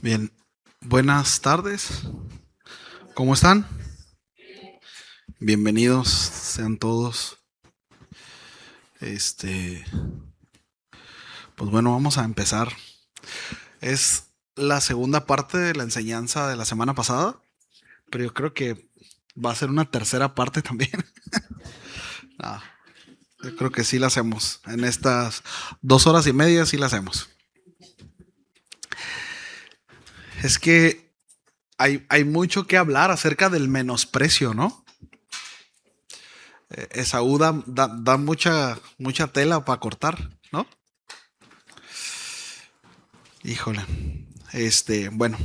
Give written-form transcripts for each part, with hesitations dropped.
Bien, buenas tardes. ¿Cómo están? Bienvenidos sean todos. Este, pues bueno, vamos a empezar. Es la segunda parte de la enseñanza de la semana pasada, pero yo creo que va a ser una tercera parte también. Ah, yo creo que sí la hacemos. En estas 2 horas y media sí la hacemos. Es que hay mucho que hablar acerca del menosprecio, ¿no? Esaú da mucha tela para cortar, ¿no? Híjole. Bueno,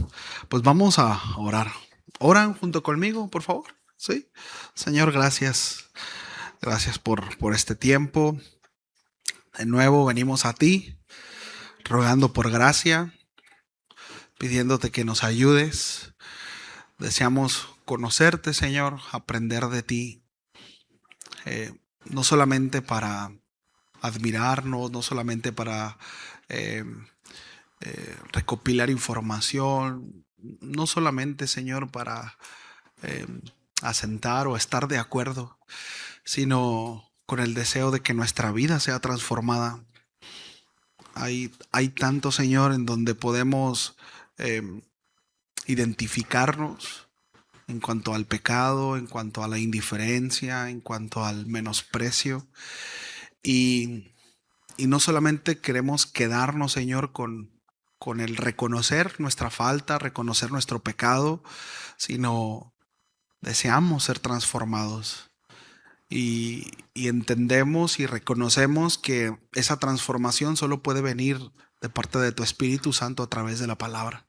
pues vamos a orar. Oran junto conmigo, por favor. Sí. Señor, gracias. Gracias por este tiempo. De nuevo venimos a ti, rogando por gracia, pidiéndote que nos ayudes. Deseamos conocerte, Señor, aprender de ti. eh, no solamente para admirarnos, no solamente para eh, recopilar información, no solamente, Señor, para eh, asentar o estar de acuerdo, sino con el deseo de que nuestra vida sea transformada. Hay tanto, Señor, en donde podemos eh, identificarnos en cuanto al pecado, en cuanto a la indiferencia, en cuanto al menosprecio. Y, y no solamente queremos quedarnos, Señor, con el reconocer nuestra falta, reconocer nuestro pecado, sino deseamos ser transformados. Y entendemos y reconocemos que esa transformación solo puede venir de parte de tu Espíritu Santo a través de la palabra.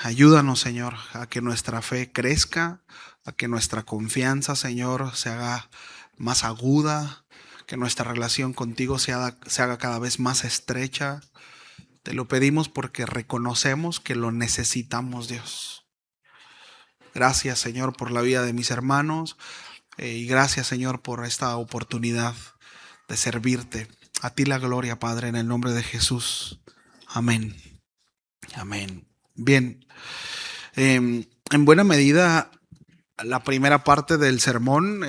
Ayúdanos, Señor, a que nuestra fe crezca, a que nuestra confianza, Señor, se haga más aguda, que nuestra relación contigo se haga cada vez más estrecha. Te lo pedimos porque reconocemos que lo necesitamos, Dios. Gracias, Señor, por la vida de mis hermanos. Y gracias, Señor, por esta oportunidad de servirte. A ti la gloria, Padre, en el nombre de Jesús. Amén. Amén. Bien. En buena medida, la primera parte del sermón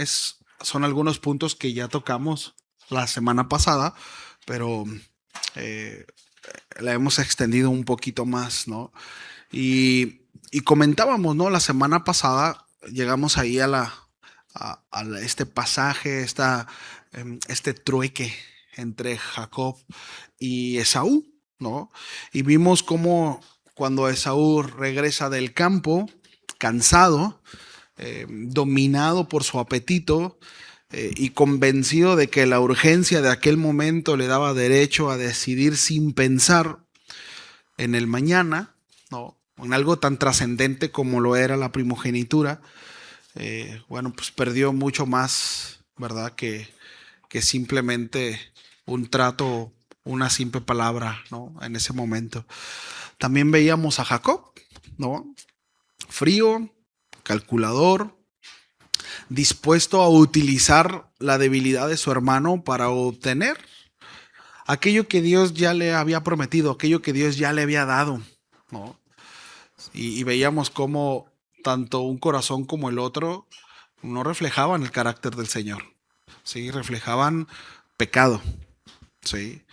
son algunos puntos que ya tocamos la semana pasada, pero eh, la hemos extendido un poquito más, ¿no? Y comentábamos, ¿no? La semana pasada llegamos ahí a este pasaje, este trueque entre Jacob y Esaú, ¿no? Y vimos cómo cuando Esaú regresa del campo, cansado, dominado por su apetito y convencido de que la urgencia de aquel momento le daba derecho a decidir sin pensar en el mañana, ¿no? En algo tan trascendente como lo era la primogenitura. Bueno, pues perdió mucho más, ¿verdad? Que simplemente un trato, una simple palabra, ¿no? En ese momento. También veíamos a Jacob, ¿no? Frío, calculador, dispuesto a utilizar la debilidad de su hermano para obtener aquello que Dios ya le había prometido, aquello que Dios ya le había dado, ¿no? Y veíamos cómo tanto un corazón como el otro no reflejaban el carácter del Señor, ¿sí? Reflejaban pecado, ¿sí?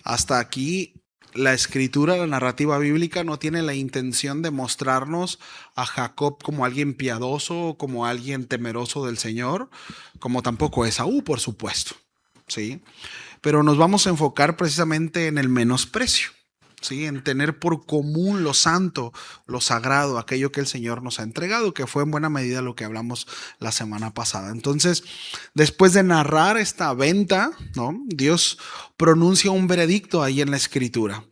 Hasta aquí la escritura, la narrativa bíblica no tiene la intención de mostrarnos a Jacob como alguien piadoso, como alguien temeroso del Señor, como tampoco Esaú, por supuesto, ¿sí? Pero nos vamos a enfocar precisamente en el menosprecio, ¿sí? En tener por común lo santo, lo sagrado, aquello que el Señor nos ha entregado, que fue en buena medida lo que hablamos la semana pasada. Entonces, después de narrar esta venta, ¿no? Dios pronuncia un veredicto ahí en la escritura.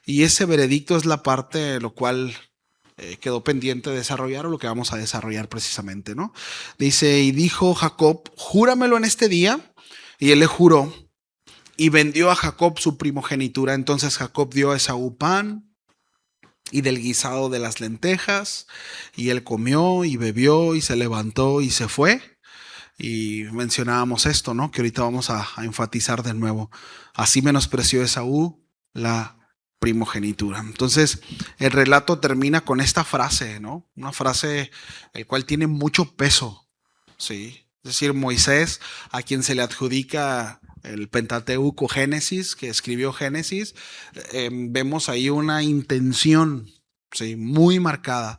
Y ese veredicto es la parte lo cual quedó pendiente de desarrollar o lo que vamos a desarrollar precisamente, ¿no? Dice, y dijo Jacob, júramelo en este día. Y él le juró y vendió a Jacob su primogenitura. Entonces Jacob dio a Esaú pan y del guisado de las lentejas, y él comió y bebió y se levantó y se fue. Y mencionábamos esto, ¿no? Que ahorita vamos a enfatizar de nuevo. Así menospreció Esaú la primogenitura. Entonces, el relato termina con esta frase, ¿no? Una frase el cual tiene mucho peso, ¿sí? Es decir, Moisés, a quien se le adjudica el Pentateuco Génesis, que escribió Génesis, vemos ahí una intención, ¿sí? Muy marcada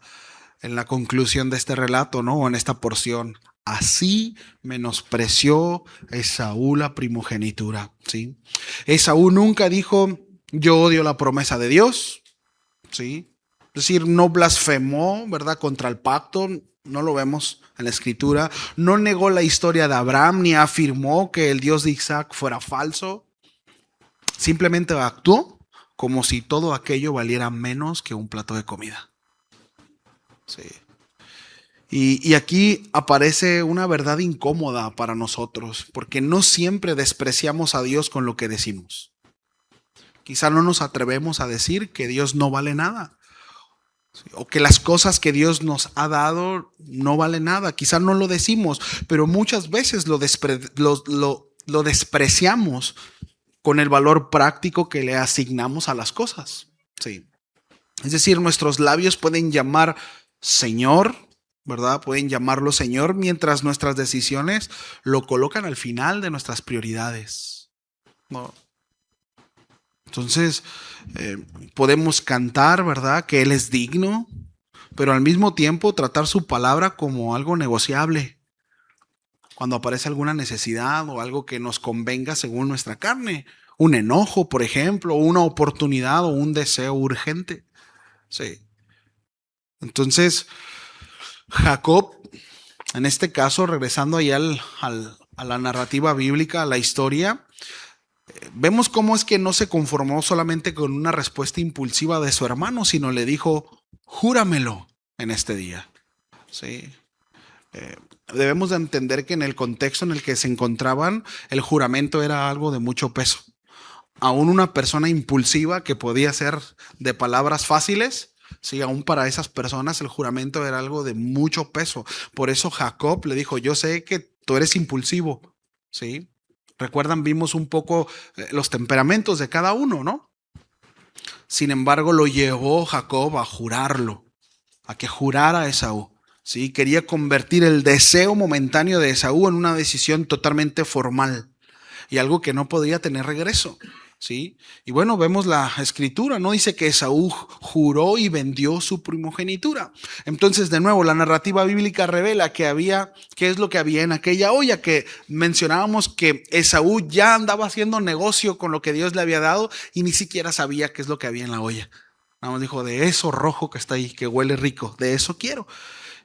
en la conclusión de este relato, ¿no? O en esta porción. Así menospreció Esaú la primogenitura, ¿sí? Esaú nunca dijo, yo odio la promesa de Dios, ¿sí? Es decir, no blasfemó, ¿verdad?, contra el pacto, no lo vemos en la escritura. No negó la historia de Abraham ni afirmó que el Dios de Isaac fuera falso. Simplemente actuó como si todo aquello valiera menos que un plato de comida. Sí. Y aquí aparece una verdad incómoda para nosotros, porque no siempre despreciamos a Dios con lo que decimos. Quizá no nos atrevemos a decir que Dios no vale nada, o que las cosas que Dios nos ha dado no valen nada. Quizá no lo decimos, pero muchas veces lo despreciamos con el valor práctico que le asignamos a las cosas. Sí. Es decir, nuestros labios pueden llamar Señor, ¿verdad? Pueden llamarlo Señor, mientras nuestras decisiones lo colocan al final de nuestras prioridades, ¿no? Entonces, podemos cantar, ¿verdad?, que Él es digno, pero al mismo tiempo tratar su palabra como algo negociable cuando aparece alguna necesidad o algo que nos convenga según nuestra carne. Un enojo, por ejemplo, una oportunidad o un deseo urgente. Sí. Entonces, Jacob, en este caso, regresando ahí a la narrativa bíblica, a la historia, vemos cómo es que no se conformó solamente con una respuesta impulsiva de su hermano, sino le dijo, júramelo en este día. Sí. Debemos de entender que en el contexto en el que se encontraban, el juramento era algo de mucho peso. Aún una persona impulsiva que podía ser de palabras fáciles, sí, aún para esas personas el juramento era algo de mucho peso. Por eso Jacob le dijo, yo sé que tú eres impulsivo, ¿sí? Recuerdan, vimos un poco los temperamentos de cada uno, ¿no? Sin embargo, lo llevó Jacob a jurarlo, a que jurara a Esaú. ¿Sí? Quería convertir el deseo momentáneo de Esaú en una decisión totalmente formal y algo que no podía tener regreso. ¿Sí? Y bueno, vemos la escritura, ¿no? Dice que Esaú juró y vendió su primogenitura. Entonces, de nuevo, la narrativa bíblica revela que qué es lo que había en aquella olla, que mencionábamos que Esaú ya andaba haciendo negocio con lo que Dios le había dado y ni siquiera sabía qué es lo que había en la olla. Nada más dijo, de eso rojo que está ahí, que huele rico, de eso quiero.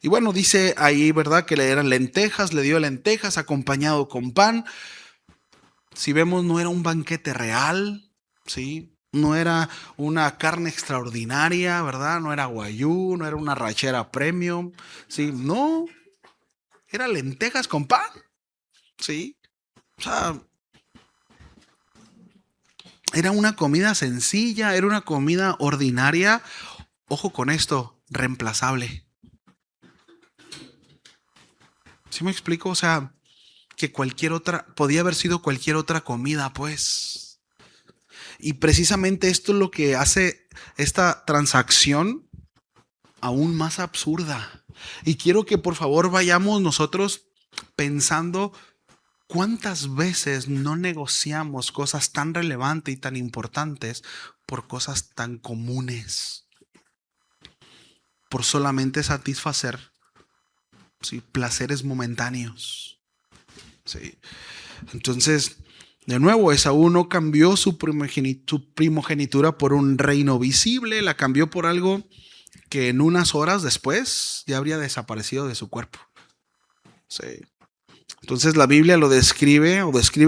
Y bueno, dice ahí, ¿verdad?, que le eran lentejas, le dio lentejas acompañado con pan. Si vemos, no era un banquete real, ¿sí? No era una carne extraordinaria, ¿verdad? No era guayú, no era una rachera premium, ¿sí? No, era lentejas con pan, ¿sí? O sea, era una comida sencilla, era una comida ordinaria. Ojo con esto, reemplazable. ¿Sí me explico? O sea, que podía haber sido cualquier otra comida, pues. Y precisamente esto es lo que hace esta transacción aún más absurda. Y quiero que por favor vayamos nosotros pensando cuántas veces no negociamos cosas tan relevantes y tan importantes por cosas tan comunes, por solamente satisfacer, ¿sí?, placeres momentáneos. Sí. Entonces, de nuevo, Esaú no cambió su primogenitura por un reino visible, la cambió por algo que en unas horas después ya habría desaparecido de su cuerpo. Sí. Entonces la Biblia lo describe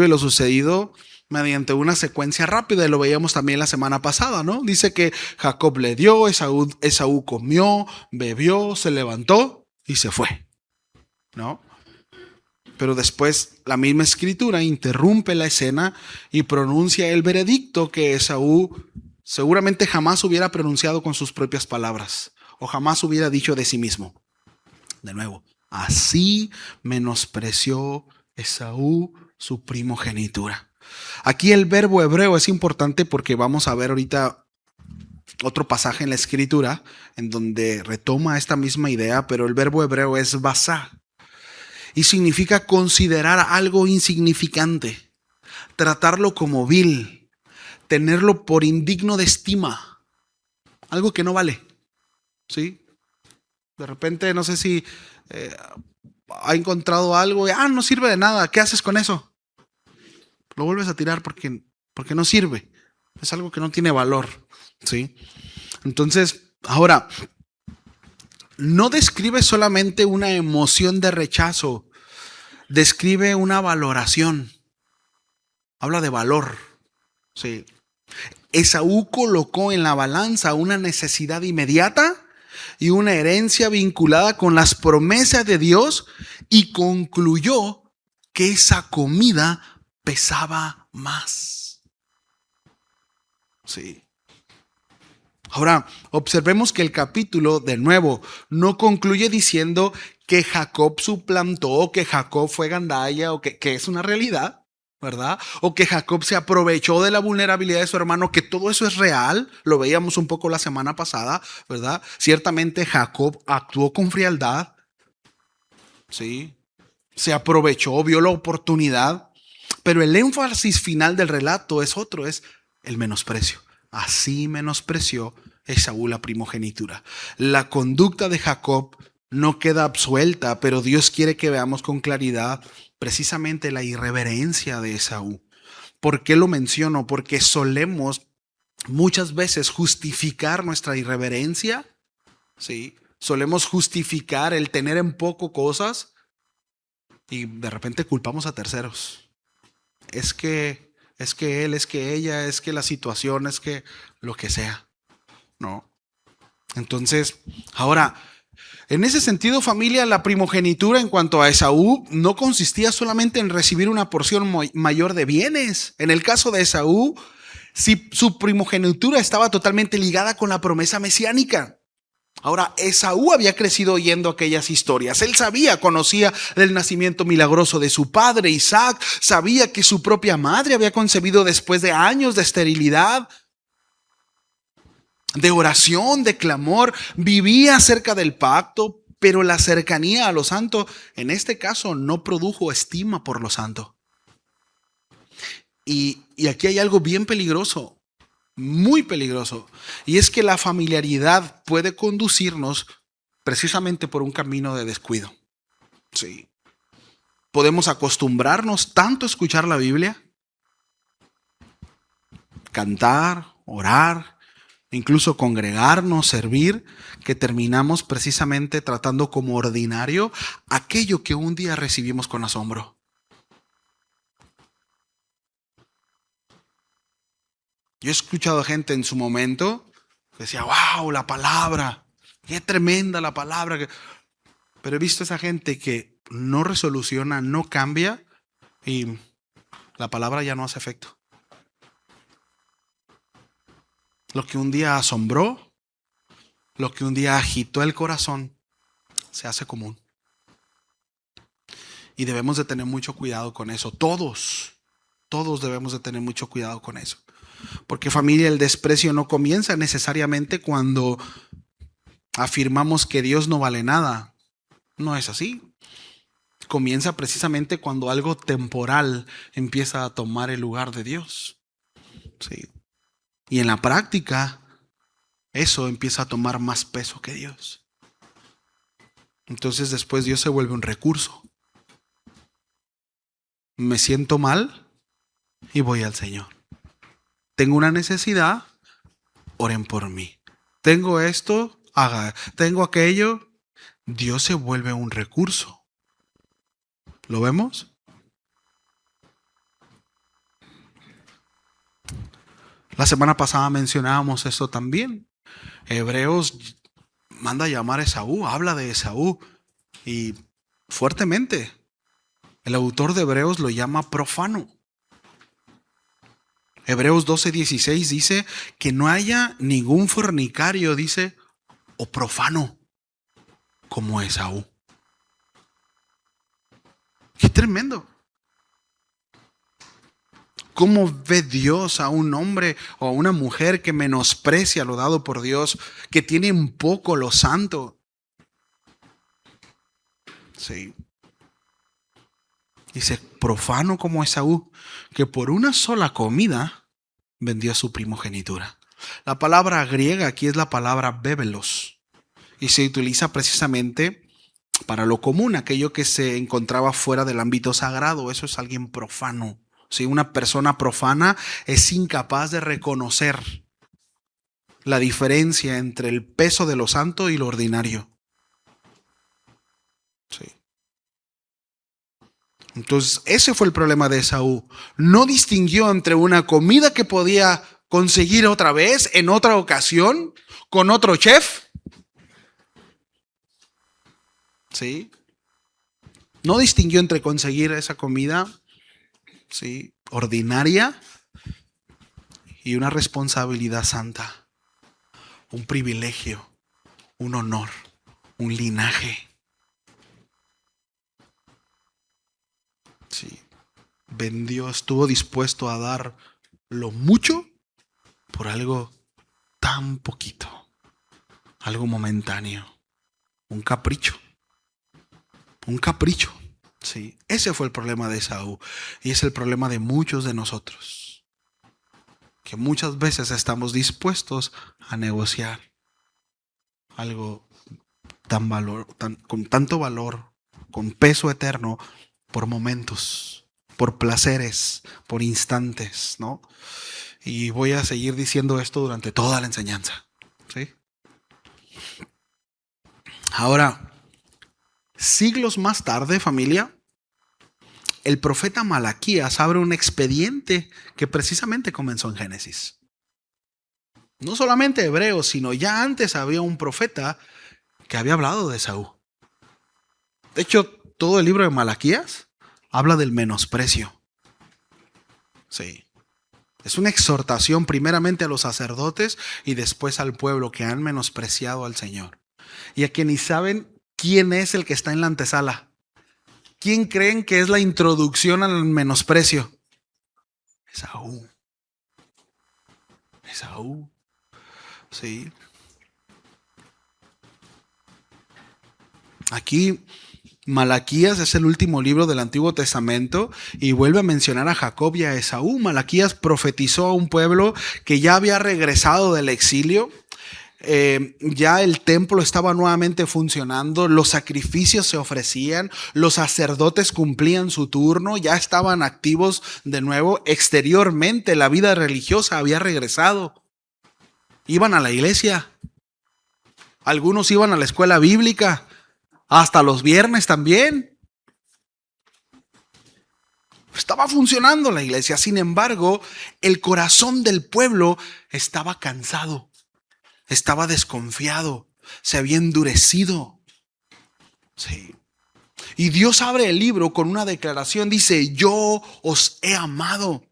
lo sucedido mediante una secuencia rápida, y lo veíamos también la semana pasada, ¿no? Dice que Jacob le dio, Esaú comió, bebió, se levantó y se fue, ¿no? Pero después la misma escritura interrumpe la escena y pronuncia el veredicto que Esaú seguramente jamás hubiera pronunciado con sus propias palabras o jamás hubiera dicho de sí mismo. De nuevo, así menospreció Esaú su primogenitura. Aquí el verbo hebreo es importante porque vamos a ver ahorita otro pasaje en la escritura en donde retoma esta misma idea, pero el verbo hebreo es basá y significa considerar algo insignificante, tratarlo como vil, tenerlo por indigno de estima, algo que no vale, ¿sí? De repente, no sé si ha encontrado algo y, no sirve de nada, ¿qué haces con eso? Lo vuelves a tirar porque no sirve, es algo que no tiene valor, ¿sí? Entonces, ahora, no describe solamente una emoción de rechazo, describe una valoración, habla de valor, ¿sí? Esaú colocó en la balanza una necesidad inmediata y una herencia vinculada con las promesas de Dios y concluyó que esa comida pesaba más. Sí. Ahora, observemos que el capítulo, de nuevo, no concluye diciendo que Jacob suplantó, que Jacob fue gandalla o que es una realidad, ¿verdad? O que Jacob se aprovechó de la vulnerabilidad de su hermano, que todo eso es real, lo veíamos un poco la semana pasada, ¿verdad? Ciertamente Jacob actuó con frialdad, ¿sí? Se aprovechó, vio la oportunidad, pero el énfasis final del relato es otro, es el menosprecio. Así menospreció Esaú la primogenitura. La conducta de Jacob no queda absuelta, pero Dios quiere que veamos con claridad precisamente la irreverencia de Esaú. ¿Por qué lo menciono? Porque solemos muchas veces justificar nuestra irreverencia, ¿sí? Solemos justificar el tener en poco cosas y de repente culpamos a terceros. Es que él, es que ella, es que la situación, es que lo que sea. No. Entonces, ahora, en ese sentido, familia, la primogenitura en cuanto a Esaú no consistía solamente en recibir una porción mayor de bienes. En el caso de Esaú, si su primogenitura estaba totalmente ligada con la promesa mesiánica. Ahora, Esaú había crecido oyendo aquellas historias. Él sabía, conocía del nacimiento milagroso de su padre Isaac, sabía que su propia madre había concebido después de años de esterilidad, de oración, de clamor, vivía cerca del pacto, pero la cercanía a lo santo, en este caso, no produjo estima por lo santo. Y aquí hay algo bien peligroso, muy peligroso, y es que la familiaridad puede conducirnos precisamente por un camino de descuido. Sí. Podemos acostumbrarnos tanto a escuchar la Biblia, cantar, orar, incluso congregarnos, servir, que terminamos precisamente tratando como ordinario aquello que un día recibimos con asombro. Yo he escuchado gente en su momento que decía, wow, la palabra, qué tremenda la palabra. Pero he visto a esa gente que no resoluciona, no cambia y la palabra ya no hace efecto. Lo que un día asombró, lo que un día agitó el corazón, se hace común. Y debemos de tener mucho cuidado con eso. Todos debemos de tener mucho cuidado con eso. Porque familia, el desprecio no comienza necesariamente cuando afirmamos que Dios no vale nada. No es así. Comienza precisamente cuando algo temporal empieza a tomar el lugar de Dios. Sí. Y en la práctica, eso empieza a tomar más peso que Dios. Entonces después Dios se vuelve un recurso. Me siento mal y voy al Señor. Tengo una necesidad, oren por mí. Tengo esto, tengo aquello. Dios se vuelve un recurso. ¿Lo vemos? La semana pasada mencionábamos esto también. Hebreos manda a llamar a Esaú, habla de Esaú y fuertemente. El autor de Hebreos lo llama profano. Hebreos 12:16 dice que no haya ningún fornicario, dice, o profano como Esaú. ¡Qué tremendo! ¿Cómo ve Dios a un hombre o a una mujer que menosprecia lo dado por Dios, que tiene en poco lo santo? Sí. Dice, profano como Esaú, que por una sola comida vendió su primogenitura. La palabra griega aquí es la palabra bébelos y se utiliza precisamente para lo común, aquello que se encontraba fuera del ámbito sagrado. Eso es alguien profano. Si una persona profana es incapaz de reconocer la diferencia entre el peso de lo santo y lo ordinario. Sí. Entonces, ese fue el problema de Esaú. No distinguió entre una comida que podía conseguir otra vez, en otra ocasión, con otro chef. ¿Sí? No distinguió entre conseguir esa comida, ¿sí?, ordinaria y una responsabilidad santa, un privilegio, un honor, un linaje. Sí. Vendió, estuvo dispuesto a dar lo mucho por algo tan poquito, algo momentáneo, un capricho, un capricho. Sí, ese fue el problema de Esaú y es el problema de muchos de nosotros, que muchas veces estamos dispuestos a negociar algo con tanto valor, con peso eterno, por momentos, por placeres, por instantes, ¿no? Y voy a seguir diciendo esto durante toda la enseñanza, ¿sí? Ahora, siglos más tarde, familia, el profeta Malaquías abre un expediente que precisamente comenzó en Génesis. No solamente hebreos, sino ya antes había un profeta que había hablado de Esaú. De hecho, todo el libro de Malaquías habla del menosprecio. Sí. Es una exhortación primeramente a los sacerdotes y después al pueblo que han menospreciado al Señor. Y a que ni saben quién es el que está en la antesala. ¿Quién creen que es la introducción al menosprecio? Esaú. Esaú. Sí. Aquí Malaquías es el último libro del Antiguo Testamento y vuelve a mencionar a Jacob y a Esaú. Malaquías profetizó a un pueblo que ya había regresado del exilio. Ya el templo estaba nuevamente funcionando, los sacrificios se ofrecían, los sacerdotes cumplían su turno, ya estaban activos de nuevo. Exteriormente la vida religiosa había regresado. Iban a la iglesia, algunos iban a la escuela bíblica, hasta los viernes también. Estaba funcionando la iglesia. Sin embargo, el corazón del pueblo estaba cansado, estaba desconfiado, se había endurecido. Sí. Y Dios abre el libro con una declaración. Dice, yo os he amado.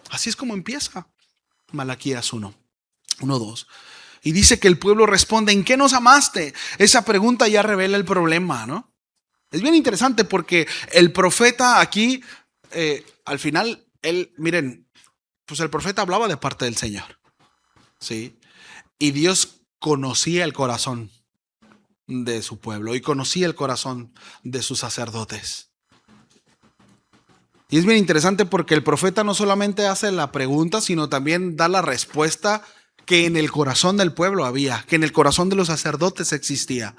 Así es como empieza Malaquías 1:2. Y dice que el pueblo responde, ¿en qué nos amaste? Esa pregunta ya revela el problema, ¿no? Es bien interesante porque el profeta aquí, al final, miren, pues el profeta hablaba de parte del Señor, ¿sí? Y Dios conocía el corazón de su pueblo y conocía el corazón de sus sacerdotes. Y es bien interesante porque el profeta no solamente hace la pregunta, sino también da la respuesta que en el corazón del pueblo había, que en el corazón de los sacerdotes existía.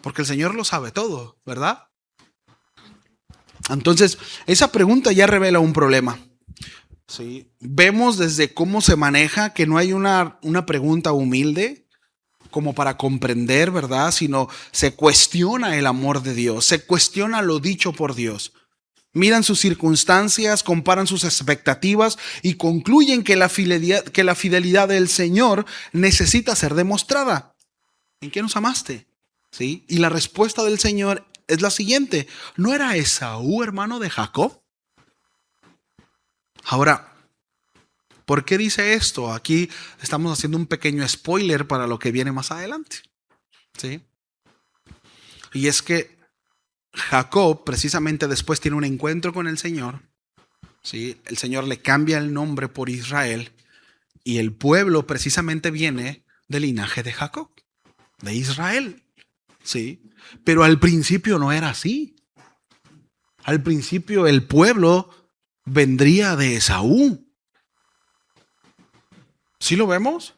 Porque el Señor lo sabe todo, ¿verdad? Entonces, esa pregunta ya revela un problema. ¿Sí? Vemos desde cómo se maneja que no hay una pregunta humilde como para comprender, ¿verdad? Sino se cuestiona el amor de Dios, se cuestiona lo dicho por Dios. Miran sus circunstancias, comparan sus expectativas y concluyen que la fidelidad del Señor necesita ser demostrada. ¿En qué nos amaste? ¿Sí? Y la respuesta del Señor es la siguiente. ¿No era Esaú hermano de Jacob? Ahora, ¿por qué dice esto? Aquí estamos haciendo un pequeño spoiler para lo que viene más adelante. ¿Sí? Y es que Jacob precisamente después tiene un encuentro con el Señor, ¿sí? El Señor le cambia el nombre por Israel y el pueblo precisamente viene del linaje de Jacob, de Israel, ¿sí? Pero al principio no era así. Al principio el pueblo vendría de Esaú. ¿Sí lo vemos?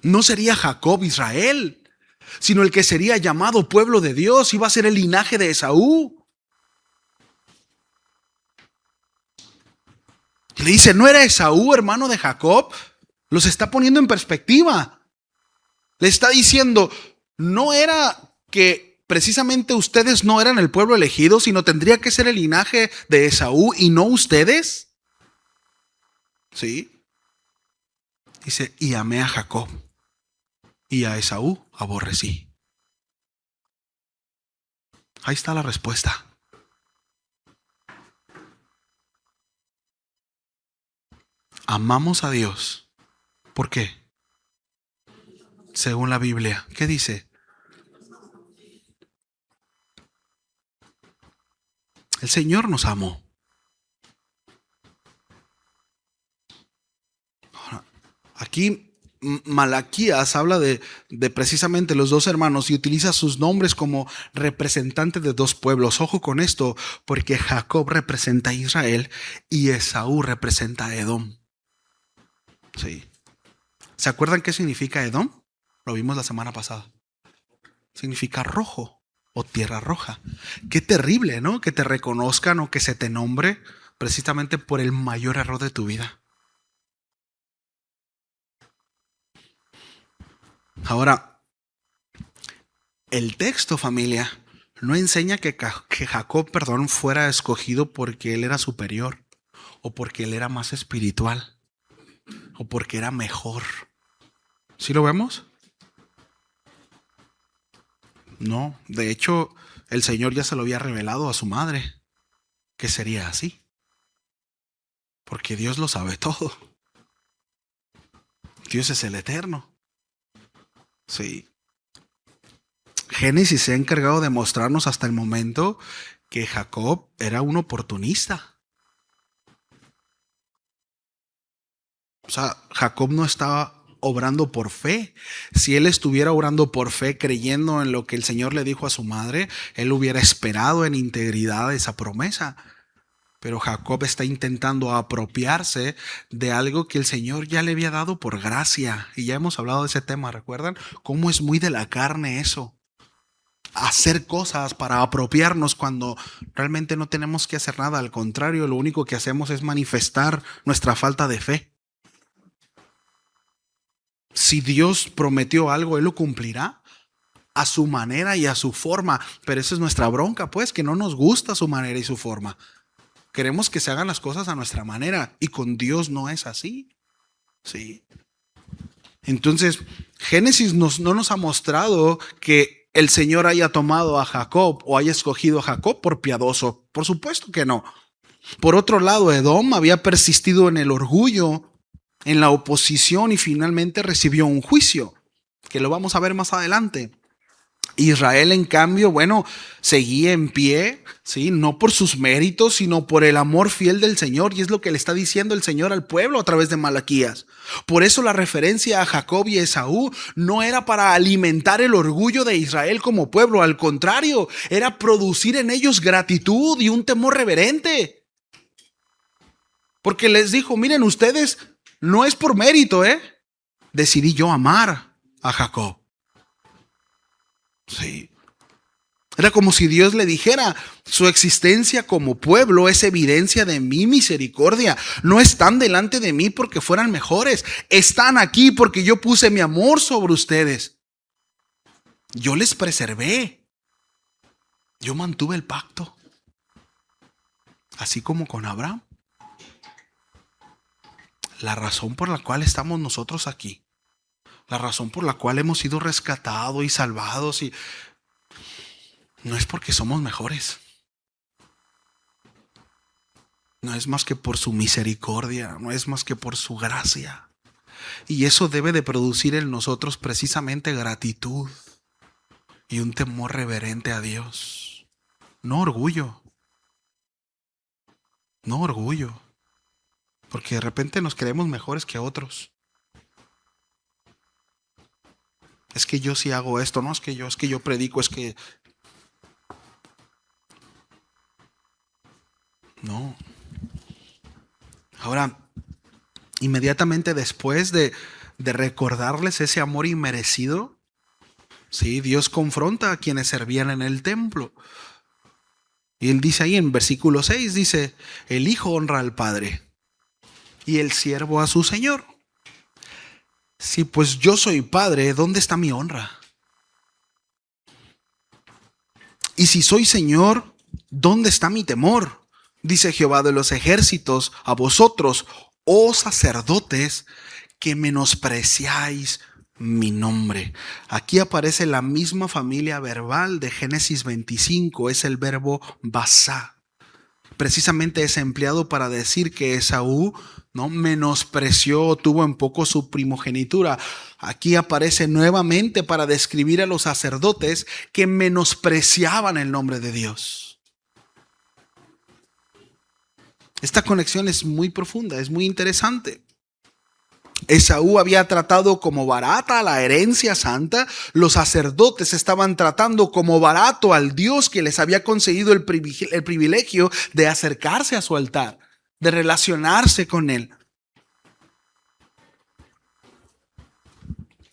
No sería Jacob Israel, sino el que sería llamado pueblo de Dios iba a ser el linaje de Esaú. Le dice, ¿no era Esaú hermano de Jacob? Los está poniendo en perspectiva. Le está diciendo, no era que precisamente ustedes no eran el pueblo elegido, sino tendría que ser el linaje de Esaú y no ustedes. ¿Sí? Dice, y amé a Jacob y a Esaú aborrecí. Ahí está la respuesta. Amamos a Dios. ¿Por qué? Según la Biblia. ¿Qué dice? El Señor nos amó. Aquí Malaquías habla de precisamente los dos hermanos y utiliza sus nombres como representantes de dos pueblos. Ojo con esto, porque Jacob representa a Israel y Esaú representa a Edom. Sí. ¿Se acuerdan qué significa Edom? Lo vimos la semana pasada. Significa rojo o tierra roja. Qué terrible, ¿no? Que te reconozcan o que se te nombre precisamente por el mayor error de tu vida. Ahora, el texto, familia, no enseña que Jacob, fuera escogido porque él era superior, o porque él era más espiritual, o porque era mejor. ¿Sí lo vemos? No, de hecho, el Señor ya se lo había revelado a su madre, que sería así, porque Dios lo sabe todo. Dios es el eterno. Sí. Génesis se ha encargado de mostrarnos hasta el momento que Jacob era un oportunista. O sea, Jacob no estaba obrando por fe. Si él estuviera obrando por fe, creyendo en lo que el Señor le dijo a su madre, él hubiera esperado en integridad esa promesa. Pero Jacob está intentando apropiarse de algo que el Señor ya le había dado por gracia. Y ya hemos hablado de ese tema, ¿recuerdan? Cómo es muy de la carne eso. Hacer cosas para apropiarnos cuando realmente no tenemos que hacer nada. Al contrario, lo único que hacemos es manifestar nuestra falta de fe. Si Dios prometió algo, Él lo cumplirá a su manera y a su forma. Pero esa es nuestra bronca, pues, que no nos gusta su manera y su forma. Queremos que se hagan las cosas a nuestra manera y con Dios no es así. Sí. Entonces, Génesis no nos ha mostrado que el Señor haya tomado a Jacob o haya escogido a Jacob por piadoso. Por supuesto que no. Por otro lado, Edom había persistido en el orgullo, en la oposición y finalmente recibió un juicio, que lo vamos a ver más adelante. Israel, en cambio, bueno, seguía en pie, ¿sí? No por sus méritos, sino por el amor fiel del Señor. Y es lo que le está diciendo el Señor al pueblo a través de Malaquías. Por eso la referencia a Jacob y Esaú no era para alimentar el orgullo de Israel como pueblo. Al contrario, era producir en ellos gratitud y un temor reverente. Porque les dijo, miren ustedes, no es por mérito, decidí yo amar a Jacob. Sí. Era como si Dios le dijera, su existencia como pueblo es evidencia de mi misericordia. No están delante de mí porque fueran mejores. Están aquí porque yo puse mi amor sobre ustedes. Yo les preservé. Yo mantuve el pacto. Así como con Abraham. La razón por la cual estamos nosotros aquí. La razón por la cual hemos sido rescatados y salvados y no es porque somos mejores. No es más que por su misericordia, no es más que por su gracia. Y eso debe de producir en nosotros precisamente gratitud y un temor reverente a Dios, no orgullo. no orgullo, porque de repente nos creemos mejores que otros. Es que yo sí hago esto, no es que yo predico, es que no. Ahora, inmediatamente después de recordarles ese amor inmerecido, sí, Dios confronta a quienes servían en el templo. Y él dice ahí en versículo 6, dice, el hijo honra al padre y el siervo a su señor. Si pues yo soy padre, ¿dónde está mi honra? Y si soy señor, ¿dónde está mi temor? Dice Jehová de los ejércitos, a vosotros, oh sacerdotes, que menospreciáis mi nombre. Aquí aparece la misma familia verbal de Génesis 25, es el verbo basá. Precisamente es empleado para decir que Esaú no menospreció, tuvo en poco su primogenitura. Aquí aparece nuevamente para describir a los sacerdotes que menospreciaban el nombre de Dios. Esta conexión es muy profunda, es muy interesante. Esaú había tratado como barata la herencia santa, los sacerdotes estaban tratando como barato al Dios que les había concedido el privilegio de acercarse a su altar, de relacionarse con él.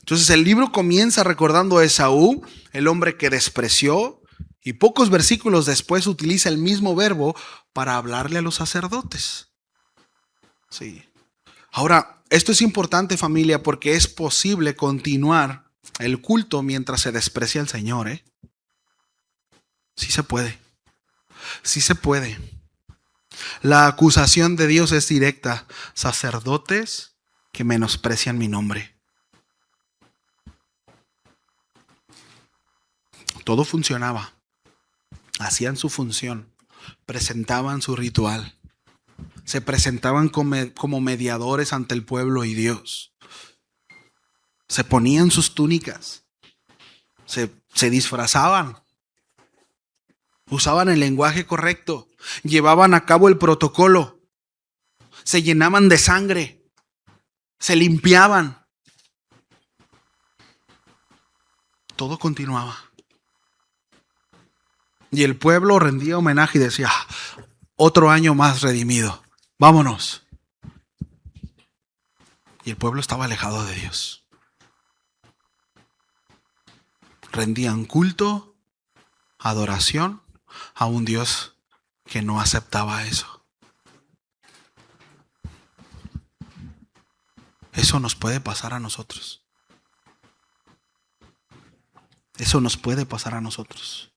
Entonces el libro comienza recordando a Esaú, el hombre que despreció, y pocos versículos después utiliza el mismo verbo para hablarle a los sacerdotes. Sí. Ahora, esto es importante, familia, porque es posible continuar el culto mientras se desprecia al Señor, ¿eh? Sí se puede. Sí se puede. La acusación de Dios es directa. Sacerdotes que menosprecian mi nombre. Todo funcionaba. Hacían su función. Presentaban su ritual. Se presentaban como mediadores ante el pueblo y Dios. Se ponían sus túnicas. Se disfrazaban. Usaban el lenguaje correcto. Llevaban a cabo el protocolo. Se llenaban de sangre. Se limpiaban. Todo continuaba. Y el pueblo rendía homenaje y decía, otro año más redimido. Vámonos. Y el pueblo estaba alejado de Dios. Rendían culto, adoración a un Dios que no aceptaba eso. Eso nos puede pasar a nosotros. Eso nos puede pasar a nosotros.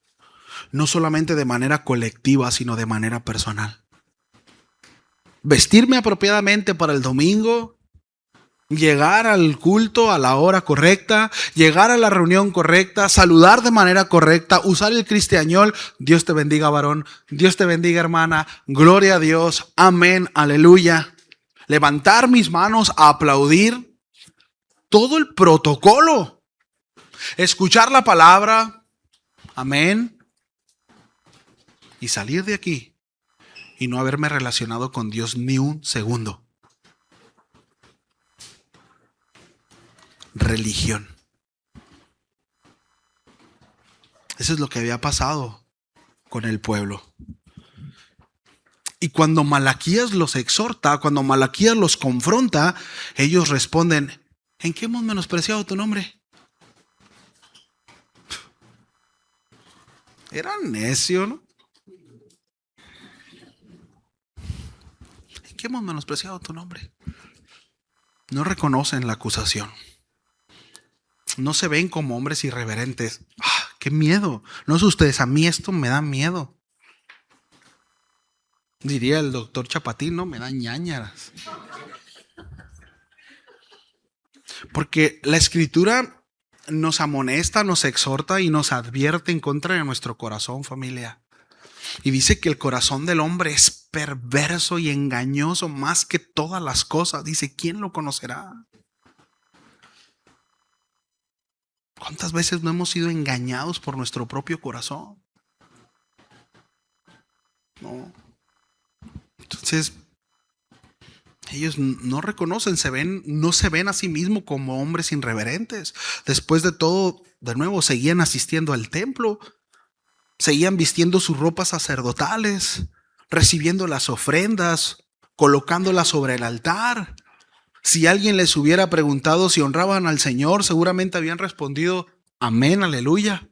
No solamente de manera colectiva, sino de manera personal. Vestirme apropiadamente para el domingo, llegar al culto a la hora correcta, llegar a la reunión correcta, saludar de manera correcta, usar el cristiañol. Dios te bendiga, varón. Dios te bendiga, hermana. Gloria a Dios. Amén. Aleluya. Levantar mis manos a aplaudir. Todo el protocolo. Escuchar la palabra. Amén. Y salir de aquí y no haberme relacionado con Dios ni un segundo. Religión. Eso es lo que había pasado con el pueblo. Y cuando Malaquías los exhorta, cuando Malaquías los confronta, ellos responden, ¿en qué hemos menospreciado tu nombre? Era necio, ¿no? ¿En qué hemos menospreciado tu nombre? No reconocen la acusación. No se ven como hombres irreverentes. ¡Ah, qué miedo! No sé ustedes, a mí esto me da miedo. Diría el doctor Chapatín, ¿no? Me da ñáñaras. Porque la Escritura nos amonesta, nos exhorta y nos advierte en contra de nuestro corazón, familia. Y dice que el corazón del hombre es perverso y engañoso más que todas las cosas. Dice, ¿quién lo conocerá? ¿Cuántas veces no hemos sido engañados por nuestro propio corazón? No. Entonces Entonces, ellos no reconocen, no se ven a sí mismos como hombres irreverentes. Después de todo, de nuevo, seguían asistiendo al templo, seguían vistiendo sus ropas sacerdotales, recibiendo las ofrendas, colocándolas sobre el altar. Si alguien les hubiera preguntado si honraban al Señor, seguramente habían respondido, amén, aleluya,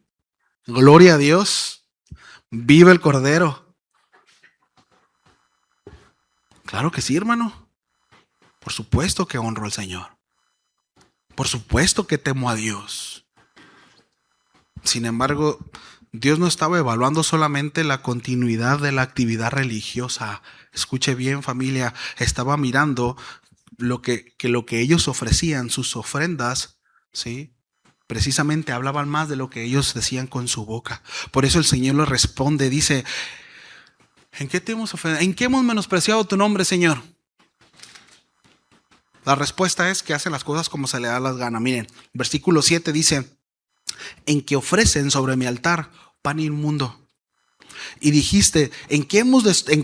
gloria a Dios, viva el Cordero. Claro que sí, hermano. Por supuesto que honro al Señor. Por supuesto que temo a Dios. Sin embargo, Dios no estaba evaluando solamente la continuidad de la actividad religiosa. Escuche bien, familia, estaba mirando lo que ellos ofrecían, sus ofrendas, ¿sí? Precisamente hablaban más de lo que ellos decían con su boca. Por eso el Señor les responde, dice, ¿en qué te hemos ofendido? ¿En qué hemos menospreciado tu nombre, Señor? La respuesta es que hacen las cosas como se le da las ganas. Miren, versículo 7 dice, en que ofrecen sobre mi altar pan inmundo. Y dijiste, ¿en qué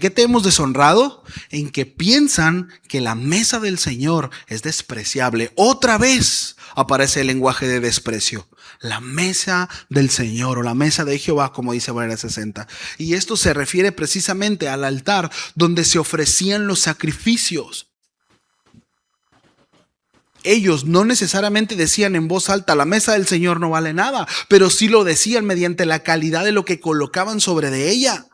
te hemos deshonrado? En que piensan que la mesa del Señor es despreciable. Otra vez aparece el lenguaje de desprecio. La mesa del Señor o la mesa de Jehová, como dice Valera 60. Y esto se refiere precisamente al altar donde se ofrecían los sacrificios. Ellos no necesariamente decían en voz alta, la mesa del Señor no vale nada, pero sí lo decían mediante la calidad de lo que colocaban sobre de ella.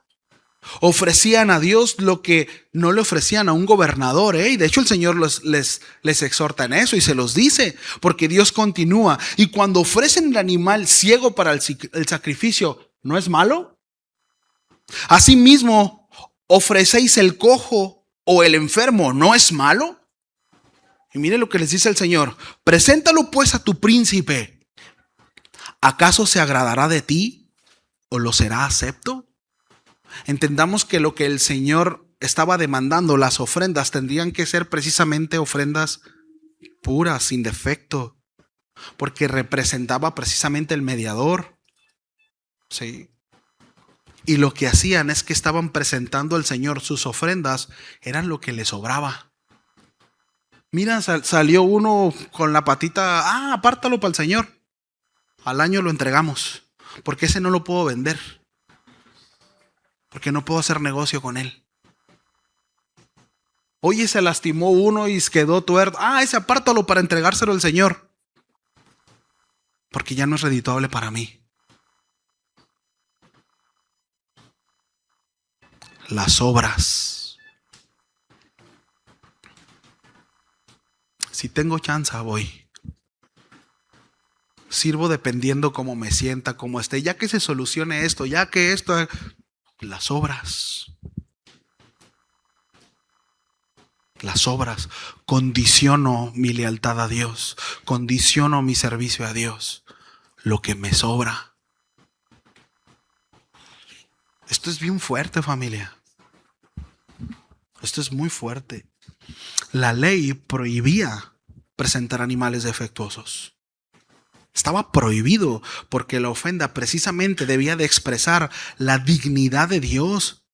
Ofrecían a Dios lo que no le ofrecían a un gobernador, ¿eh? Y de hecho el Señor les exhorta en eso y se los dice, porque Dios continúa. Y cuando ofrecen el animal ciego para el sacrificio, ¿no es malo? Asimismo, ofrecéis el cojo o el enfermo, ¿no es malo? Y mire lo que les dice el Señor. Preséntalo pues a tu príncipe. ¿Acaso se agradará de ti o lo será acepto? Entendamos que lo que el Señor estaba demandando, las ofrendas, tendrían que ser precisamente ofrendas puras, sin defecto, porque representaba precisamente el mediador. ¿Sí? Y lo que hacían es que estaban presentando al Señor sus ofrendas, eran lo que le sobraba. Mira, salió uno con la patita, apártalo para el Señor. Al año lo entregamos, porque ese no lo puedo vender, porque no puedo hacer negocio con él. Oye, se lastimó uno y quedó tuerto. Ese apártalo para entregárselo al Señor, porque ya no es redituable para mí. Las obras. Si tengo chance, voy. Sirvo dependiendo cómo me sienta, cómo esté. Ya que se solucione esto, ya que esto... Las obras. Las obras. Condiciono mi lealtad a Dios. Condiciono mi servicio a Dios. Lo que me sobra. Esto es bien fuerte, familia. Esto es muy fuerte. La ley prohibía presentar animales defectuosos. Estaba prohibido porque la ofrenda precisamente debía de expresar la dignidad de Dios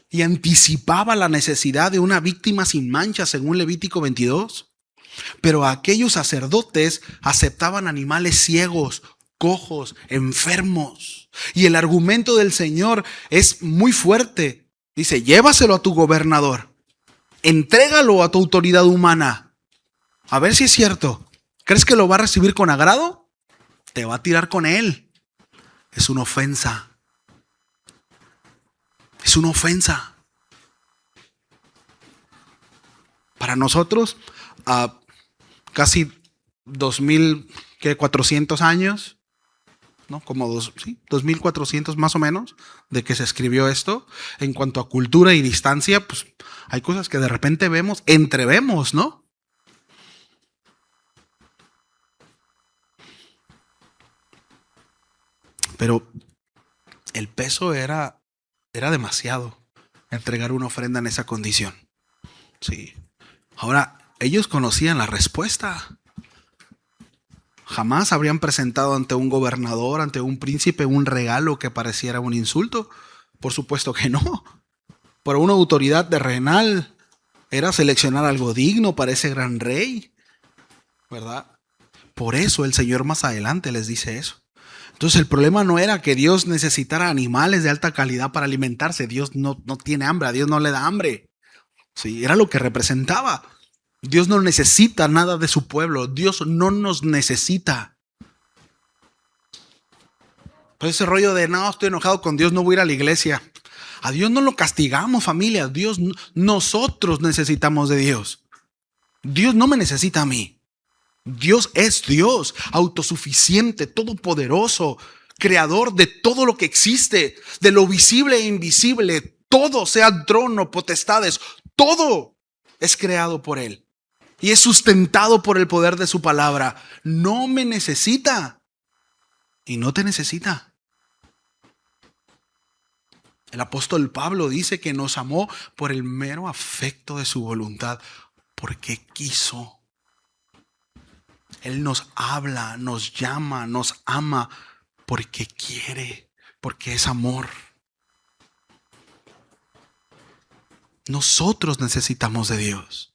y anticipaba la necesidad de una víctima sin mancha según Levítico 22. Pero aquellos sacerdotes aceptaban animales ciegos, cojos, enfermos. Y el argumento del Señor es muy fuerte. Dice, llévaselo a tu gobernador. Entrégalo a tu autoridad humana. A ver si es cierto. ¿Crees que lo va a recibir con agrado? Te va a tirar con él. Es una ofensa. Es una ofensa. Para nosotros, casi 2,400 años, ¿no? Como 2,400 más o menos de que se escribió esto. En cuanto a cultura y distancia, pues hay cosas que de repente entrevemos, ¿no? Pero el peso era demasiado entregar una ofrenda en esa condición. Sí. Ahora, ellos conocían la respuesta. Jamás habrían presentado ante un gobernador, ante un príncipe, un regalo que pareciera un insulto. Por supuesto que no. Por una autoridad terrenal, era seleccionar algo digno para ese gran rey, ¿verdad? Por eso el Señor más adelante les dice eso. Entonces el problema no era que Dios necesitara animales de alta calidad para alimentarse. Dios no tiene hambre, a Dios no le da hambre. Sí, era lo que representaba. Dios no necesita nada de su pueblo. Dios no nos necesita. Pero ese rollo de no, estoy enojado con Dios, no voy a ir a la iglesia. A Dios no lo castigamos, familia. Nosotros necesitamos de Dios. Dios no me necesita a mí. Dios es Dios, autosuficiente, todopoderoso, creador de todo lo que existe, de lo visible e invisible. Todo, sea trono, potestades, todo es creado por Él y es sustentado por el poder de su palabra. No me necesita y no te necesita. El apóstol Pablo dice que nos amó por el mero afecto de su voluntad, porque quiso. Él nos habla, nos llama, nos ama porque quiere, porque es amor. Nosotros necesitamos de Dios.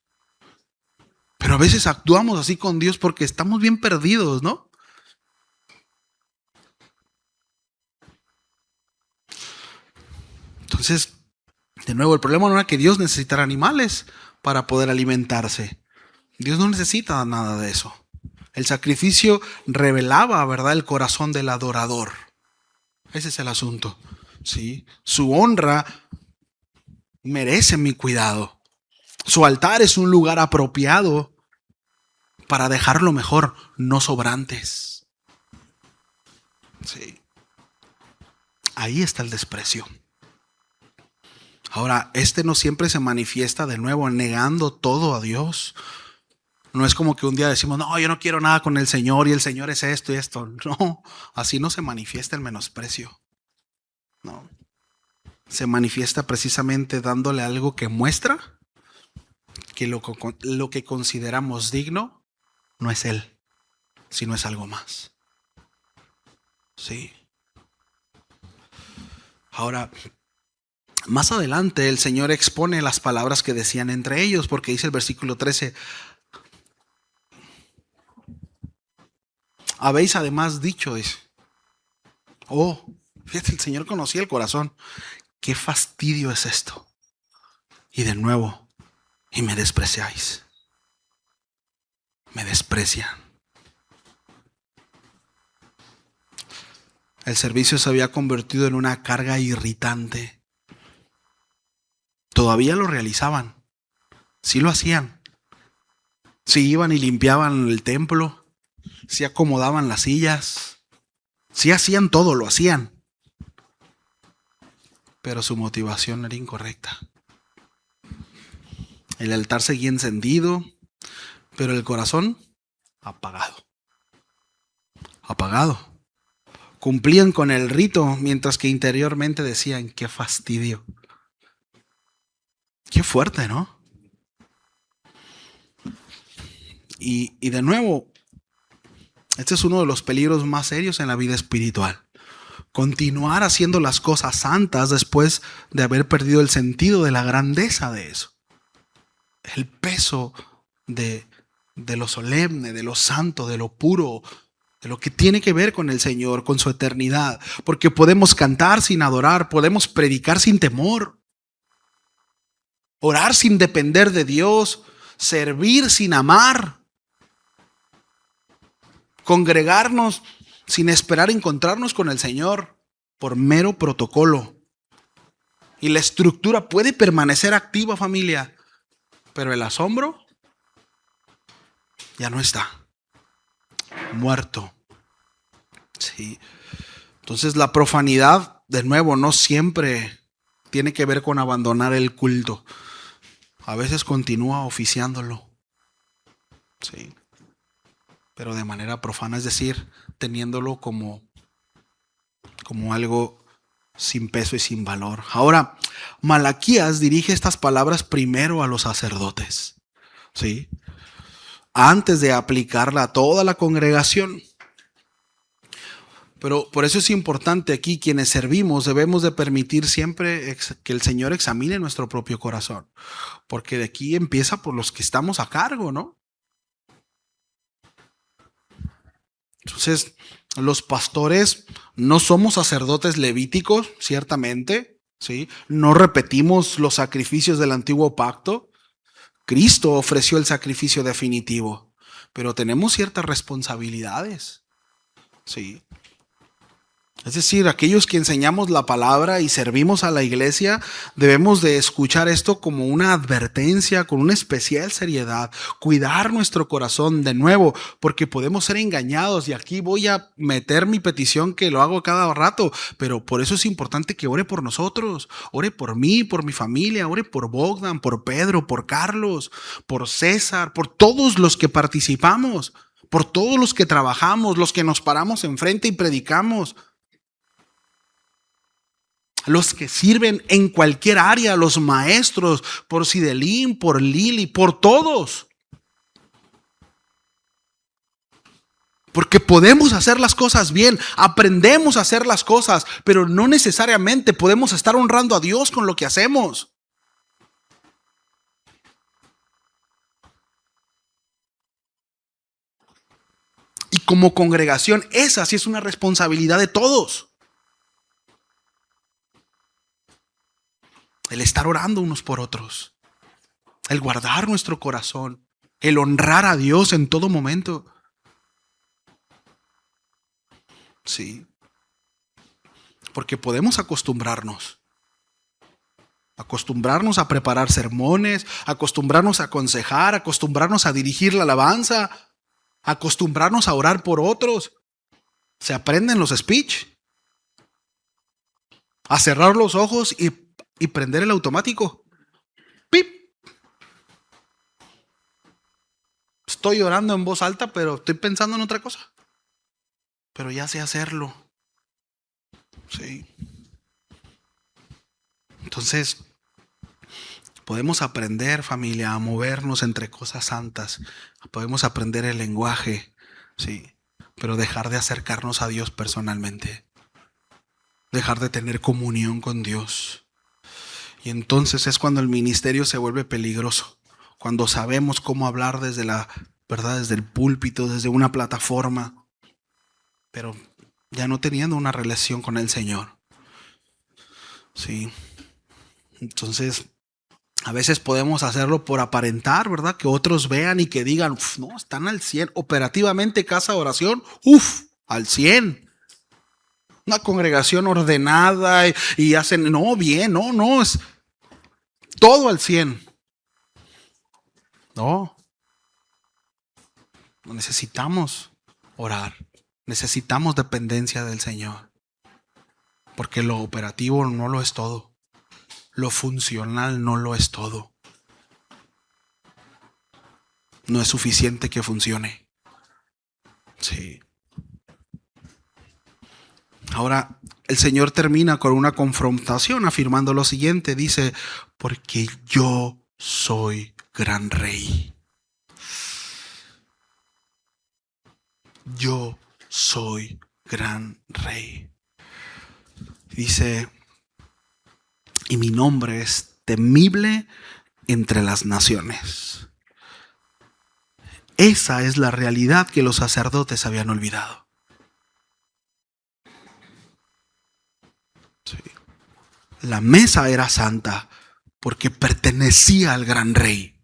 Pero a veces actuamos así con Dios porque estamos bien perdidos, ¿no? Entonces, de nuevo, el problema no era que Dios necesitara animales para poder alimentarse. Dios no necesita nada de eso. El sacrificio revelaba, ¿verdad?, el corazón del adorador. Ese es el asunto, ¿sí? Su honra merece mi cuidado. Su altar es un lugar apropiado para dejarlo mejor, no sobrantes. Sí. Ahí está el desprecio. Ahora, no siempre se manifiesta de nuevo negando todo a Dios. No es como que un día decimos, no, yo no quiero nada con el Señor y el Señor es esto y esto. No, así no se manifiesta el menosprecio. No. Se manifiesta precisamente dándole algo que muestra que lo que consideramos digno no es Él, sino es algo más. Sí. Ahora, más adelante el Señor expone las palabras que decían entre ellos, porque dice el versículo 13, habéis además dicho, dice, fíjate, el Señor conocía el corazón. ¿Qué fastidio es esto? Y de nuevo, y me despreciáis. Me desprecian. El servicio se había convertido en una carga irritante. Todavía lo realizaban. Sí lo hacían. Sí iban y limpiaban el templo. Sí acomodaban las sillas. Sí hacían todo, lo hacían. Pero su motivación era incorrecta. El altar seguía encendido, pero el corazón apagado. Apagado. Cumplían con el rito, mientras que interiormente decían, qué fastidio. Qué fuerte, ¿no? Y de nuevo, este es uno de los peligros más serios en la vida espiritual. Continuar haciendo las cosas santas después de haber perdido el sentido de la grandeza de eso. El peso de lo solemne, de lo santo, de lo puro, de lo que tiene que ver con el Señor, con su eternidad. Porque podemos cantar sin adorar, podemos predicar sin temor, orar sin depender de Dios, servir sin amar, congregarnos sin esperar encontrarnos con el Señor por mero protocolo. Y la estructura puede permanecer activa, familia, pero el asombro ya no está. Muerto. Sí. Entonces la profanidad, de nuevo, no siempre tiene que ver con abandonar el culto. A veces continúa oficiándolo. Sí. Pero de manera profana, es decir, teniéndolo como algo sin peso y sin valor. Ahora, Malaquías dirige estas palabras primero a los sacerdotes, ¿sí? Antes de aplicarla a toda la congregación. Pero por eso es importante aquí, quienes servimos, debemos de permitir siempre que el Señor examine nuestro propio corazón. Porque de aquí empieza por los que estamos a cargo, ¿no? Entonces, los pastores no somos sacerdotes levíticos, ciertamente, ¿sí? No repetimos los sacrificios del antiguo pacto. Cristo ofreció el sacrificio definitivo, pero tenemos ciertas responsabilidades, ¿sí? Es decir, aquellos que enseñamos la palabra y servimos a la iglesia, debemos de escuchar esto como una advertencia, con una especial seriedad, cuidar nuestro corazón de nuevo, porque podemos ser engañados y aquí voy a meter mi petición que lo hago cada rato, pero por eso es importante que ore por nosotros, ore por mí, por mi familia, ore por Bogdan, por Pedro, por Carlos, por César, por todos los que participamos, por todos los que trabajamos, los que nos paramos enfrente y predicamos, los que sirven en cualquier área, los maestros, por Sidelín, por Lili, por todos. Porque podemos hacer las cosas bien, aprendemos a hacer las cosas, pero no necesariamente podemos estar honrando a Dios con lo que hacemos. Y como congregación, esa sí es una responsabilidad de todos. El estar orando unos por otros, el guardar nuestro corazón, el honrar a Dios en todo momento. Sí, porque podemos acostumbrarnos a preparar sermones, acostumbrarnos a aconsejar, acostumbrarnos a dirigir la alabanza, acostumbrarnos a orar por otros. Se aprenden los speech, a cerrar los ojos y prender el automático. ¡Pip! Estoy orando en voz alta, pero estoy pensando en otra cosa. Pero ya sé hacerlo. Sí. Entonces, podemos aprender, familia, a movernos entre cosas santas. Podemos aprender el lenguaje, sí, pero dejar de acercarnos a Dios personalmente. Dejar de tener comunión con Dios. Y entonces es cuando el ministerio se vuelve peligroso. Cuando sabemos cómo hablar desde la verdad, desde el púlpito, desde una plataforma, pero ya no teniendo una relación con el Señor. Sí. Entonces, a veces podemos hacerlo por aparentar, ¿verdad? Que otros vean y que digan, no, están al 100. Operativamente, casa de oración, al 100. Una congregación ordenada y hacen, no, bien, no, es todo al 100. No, necesitamos orar. Necesitamos dependencia del Señor. Porque lo operativo no lo es todo. Lo funcional no lo es todo. No es suficiente que funcione. Sí. Ahora, el Señor termina con una confrontación afirmando lo siguiente. Dice, porque yo soy gran rey. Yo soy gran rey. Dice, y mi nombre es temible entre las naciones. Esa es la realidad que los sacerdotes habían olvidado. Sí. La mesa era santa porque pertenecía al gran rey.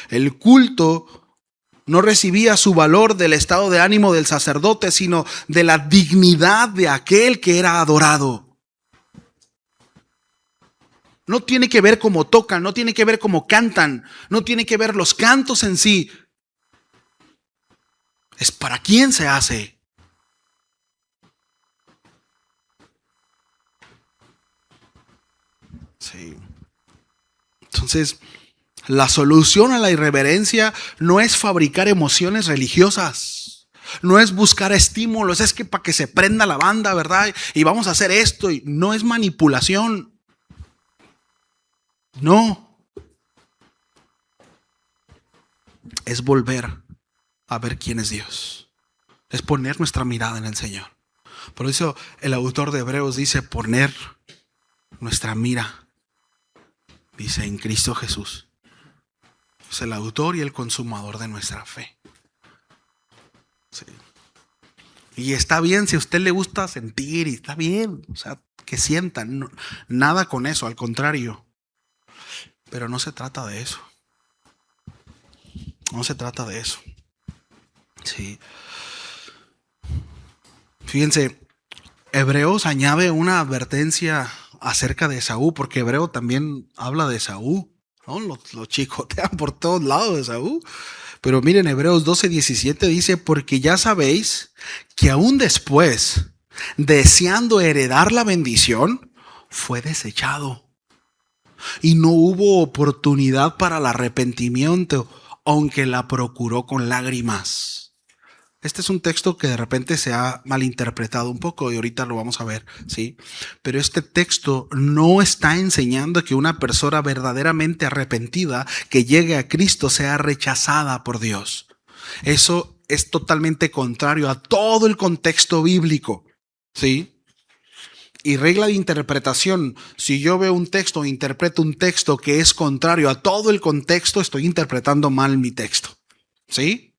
El culto no recibía su valor del estado de ánimo del sacerdote, sino de la dignidad de aquel que era adorado. No tiene que ver cómo tocan, no tiene que ver cómo cantan, no tiene que ver los cantos en sí. Es para quién se hace. Sí. Entonces, la solución a la irreverencia no es fabricar emociones religiosas. No es buscar estímulos, es que para que se prenda la banda, ¿verdad? Y vamos a hacer esto. Y no es manipulación. No. Es volver a ver quién es Dios. Es poner nuestra mirada en el Señor. Por eso el autor de Hebreos dice poner nuestra mira, dice, en Cristo Jesús. Es el autor y el consumador de nuestra fe. Sí. Y está bien si a usted le gusta sentir, y está bien, o sea, que sientan, nada con eso, al contrario. Pero no se trata de eso. No se trata de eso. Sí. Fíjense, Hebreos añade una advertencia acerca de Esaú, porque Hebreo también habla de Esaú, ¿no? Lo chicotean por todos lados de Esaú. Pero miren, Hebreos 12:17 dice, porque ya sabéis que aún después, deseando heredar la bendición, fue desechado. Y no hubo oportunidad para el arrepentimiento, aunque la procuró con lágrimas. Este es un texto que de repente se ha malinterpretado un poco y ahorita lo vamos a ver, ¿sí? Pero este texto no está enseñando que una persona verdaderamente arrepentida que llegue a Cristo sea rechazada por Dios. Eso es totalmente contrario a todo el contexto bíblico, ¿sí? Y regla de interpretación, si yo veo un texto o interpreto un texto que es contrario a todo el contexto, estoy interpretando mal mi texto, ¿sí?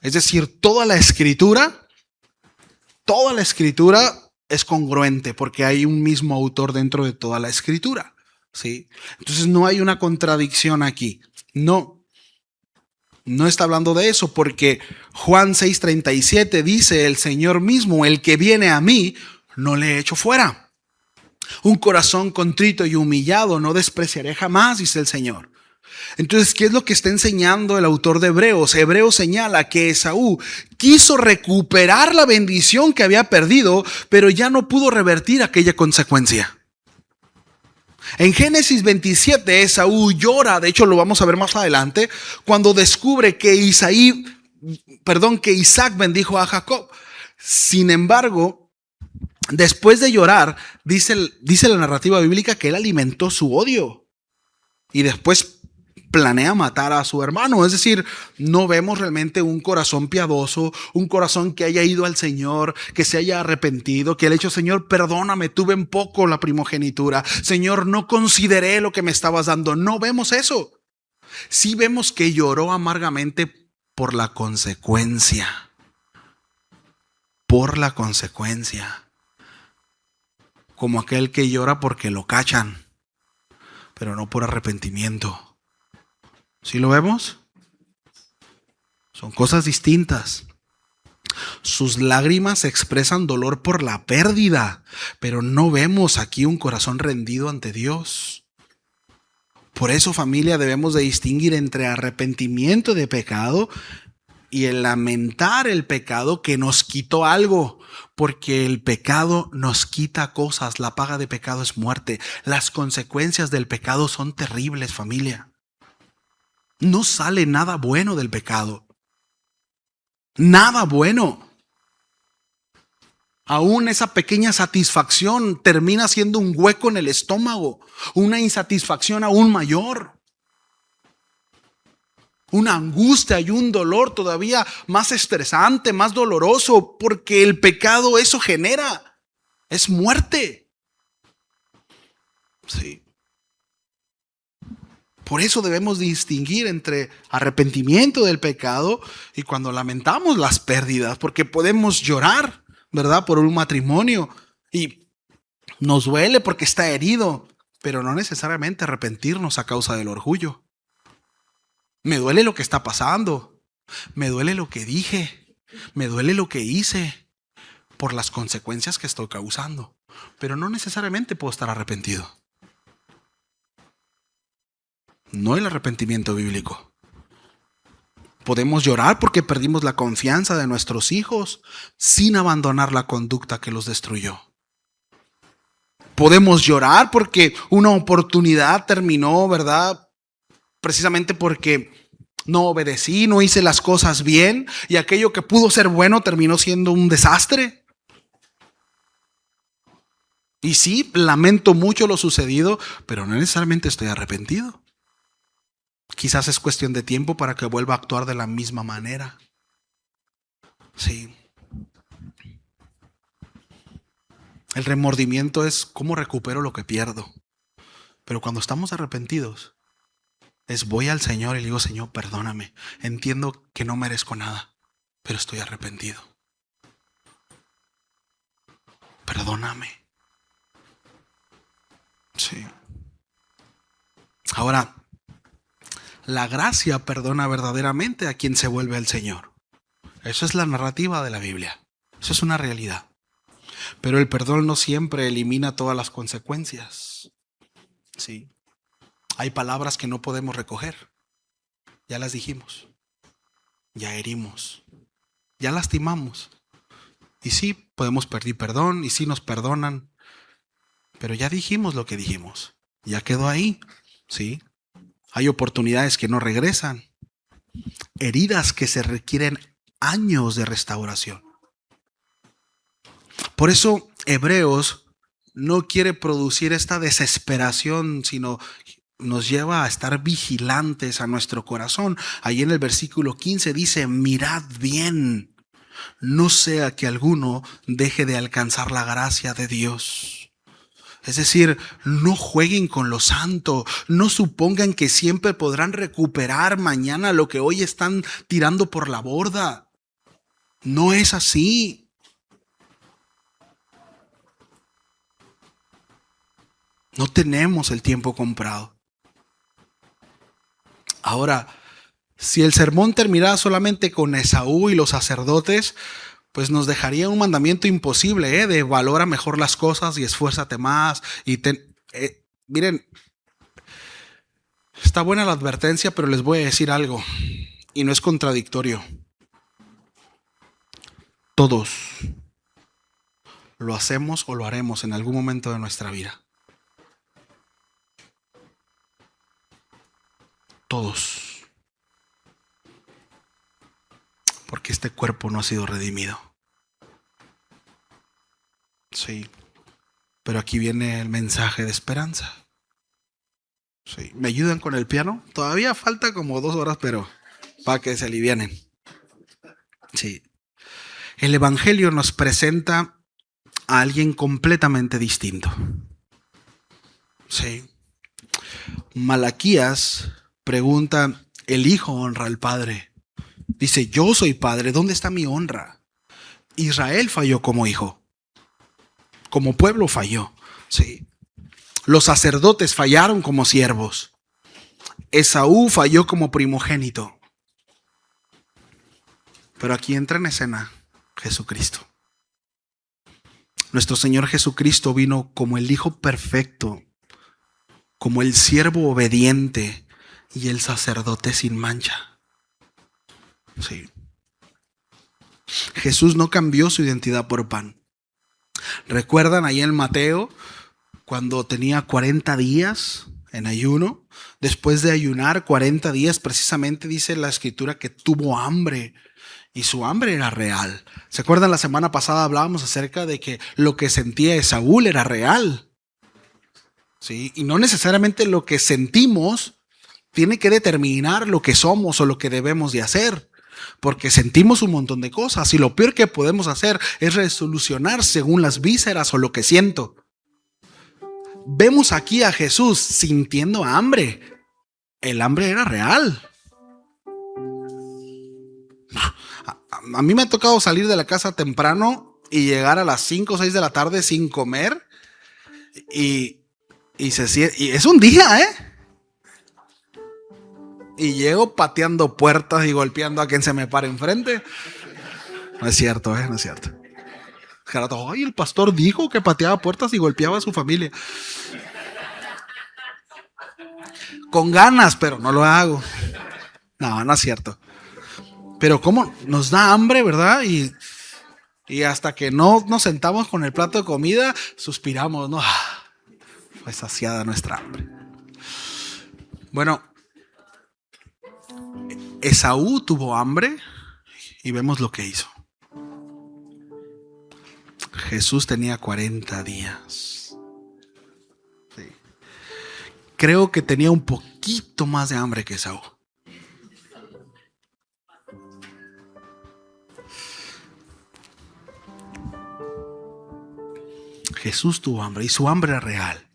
Es decir, toda la escritura es congruente porque hay un mismo autor dentro de toda la escritura, ¿sí? Entonces no hay una contradicción aquí. No está hablando de eso porque Juan 6:37 dice, el Señor mismo, el que viene a mí, no le echo fuera. Un corazón contrito y humillado no despreciaré jamás, dice el Señor. Entonces, ¿qué es lo que está enseñando el autor de Hebreos? Hebreos señala que Esaú quiso recuperar la bendición que había perdido, pero ya no pudo revertir aquella consecuencia. En Génesis 27, Esaú llora, de hecho lo vamos a ver más adelante, cuando descubre que Isaac bendijo a Jacob. Sin embargo, después de llorar, dice la narrativa bíblica que él alimentó su odio y después planea matar a su hermano. Es decir, no vemos realmente un corazón piadoso, un corazón que haya ido al Señor, que se haya arrepentido, que haya dicho, Señor, perdóname, tuve en poco la primogenitura. Señor, no consideré lo que me estabas dando. No vemos eso. Sí vemos que lloró amargamente por la consecuencia. Por la consecuencia. Como aquel que llora porque lo cachan, pero no por arrepentimiento. ¿Sí lo vemos? Son cosas distintas. Sus lágrimas expresan dolor por la pérdida, pero no vemos aquí un corazón rendido ante Dios. Por eso, familia, debemos de distinguir entre arrepentimiento de pecado y el lamentar el pecado que nos quitó algo, porque el pecado nos quita cosas. La paga de pecado es muerte. Las consecuencias del pecado son terribles, familia. No sale nada bueno del pecado. Nada bueno. Aún esa pequeña satisfacción termina siendo un hueco en el estómago. Una insatisfacción aún mayor. Una angustia y un dolor todavía más estresante, más doloroso, porque el pecado eso genera. Es muerte. Sí. Por eso debemos distinguir entre arrepentimiento del pecado y cuando lamentamos las pérdidas, porque podemos llorar, ¿verdad? Por un matrimonio y nos duele porque está herido, pero no necesariamente arrepentirnos a causa del orgullo. Me duele lo que está pasando, me duele lo que dije, me duele lo que hice por las consecuencias que estoy causando, pero no necesariamente puedo estar arrepentido. No el arrepentimiento bíblico. Podemos llorar porque perdimos la confianza de nuestros hijos sin abandonar la conducta que los destruyó. Podemos llorar porque una oportunidad terminó, ¿verdad? Precisamente porque no obedecí, no hice las cosas bien y aquello que pudo ser bueno terminó siendo un desastre. Y sí, lamento mucho lo sucedido, pero no necesariamente estoy arrepentido. Quizás es cuestión de tiempo para que vuelva a actuar de la misma manera. Sí. El remordimiento es cómo recupero lo que pierdo. Pero cuando estamos arrepentidos, es voy al Señor y le digo, Señor, perdóname. Entiendo que no merezco nada, pero estoy arrepentido. Perdóname. Sí. Ahora, la gracia perdona verdaderamente a quien se vuelve al Señor. Esa es la narrativa de la Biblia. Eso es una realidad. Pero el perdón no siempre elimina todas las consecuencias. Sí. Hay palabras que no podemos recoger. Ya las dijimos. Ya herimos. Ya lastimamos. Y sí, podemos pedir perdón y sí nos perdonan. Pero ya dijimos lo que dijimos. Ya quedó ahí. Sí. Hay oportunidades que no regresan. Heridas que se requieren años de restauración. Por eso Hebreos no quiere producir esta desesperación, sino nos lleva a estar vigilantes a nuestro corazón. Ahí en el versículo 15 dice, mirad bien, no sea que alguno deje de alcanzar la gracia de Dios. Es decir, no jueguen con lo santo, no supongan que siempre podrán recuperar mañana lo que hoy están tirando por la borda. No es así. No tenemos el tiempo comprado. Ahora, si el sermón terminara solamente con Esaú y los sacerdotes, pues nos dejaría un mandamiento imposible, de valora mejor las cosas y esfuérzate más. Miren, está buena la advertencia, pero les voy a decir algo, y no es contradictorio. Todos lo hacemos o lo haremos en algún momento de nuestra vida. Todos. Porque este cuerpo no ha sido redimido. Sí. Pero aquí viene el mensaje de esperanza. Sí. ¿Me ayudan con el piano? Todavía falta como 2 horas, pero para que se alivianen. Sí. El Evangelio nos presenta a alguien completamente distinto. Sí. Malaquías pregunta, el hijo honra al padre. Dice, yo soy padre, ¿dónde está mi honra? Israel falló como hijo. Como pueblo falló. Sí. Los sacerdotes fallaron como siervos. Esaú falló como primogénito. Pero aquí entra en escena Jesucristo. Nuestro Señor Jesucristo vino como el Hijo perfecto, como el siervo obediente y el sacerdote sin mancha. Sí. Jesús no cambió su identidad por pan. ¿Recuerdan ahí en Mateo cuando tenía 40 días en ayuno? Después de ayunar 40 días, precisamente dice la escritura que tuvo hambre. Y su hambre era real. ¿Se acuerdan? La semana pasada hablábamos acerca de que lo que sentía Esaú era real. ¿Sí? Y no necesariamente lo que sentimos tiene que determinar lo que somos o lo que debemos de hacer. Porque sentimos un montón de cosas y lo peor que podemos hacer es resolucionar según las vísceras o lo que siento. Vemos aquí a Jesús sintiendo hambre. El hambre era real. A mí me ha tocado salir de la casa temprano y llegar a las 5 o 6 de la tarde sin comer. Y es un día, Y llego pateando puertas y golpeando a quien se me para enfrente. No es cierto, no es cierto. Gerardo, ay, el pastor dijo que pateaba puertas y golpeaba a su familia. Con ganas, pero no lo hago. No, no es cierto. Pero cómo nos da hambre, ¿verdad? Y hasta que no nos sentamos con el plato de comida, suspiramos, ¿no? Fue saciada nuestra hambre. Bueno, Esaú tuvo hambre y vemos lo que hizo. Jesús tenía 40 días. Sí. Creo que tenía un poquito más de hambre que Esaú. Jesús tuvo hambre y su hambre era real,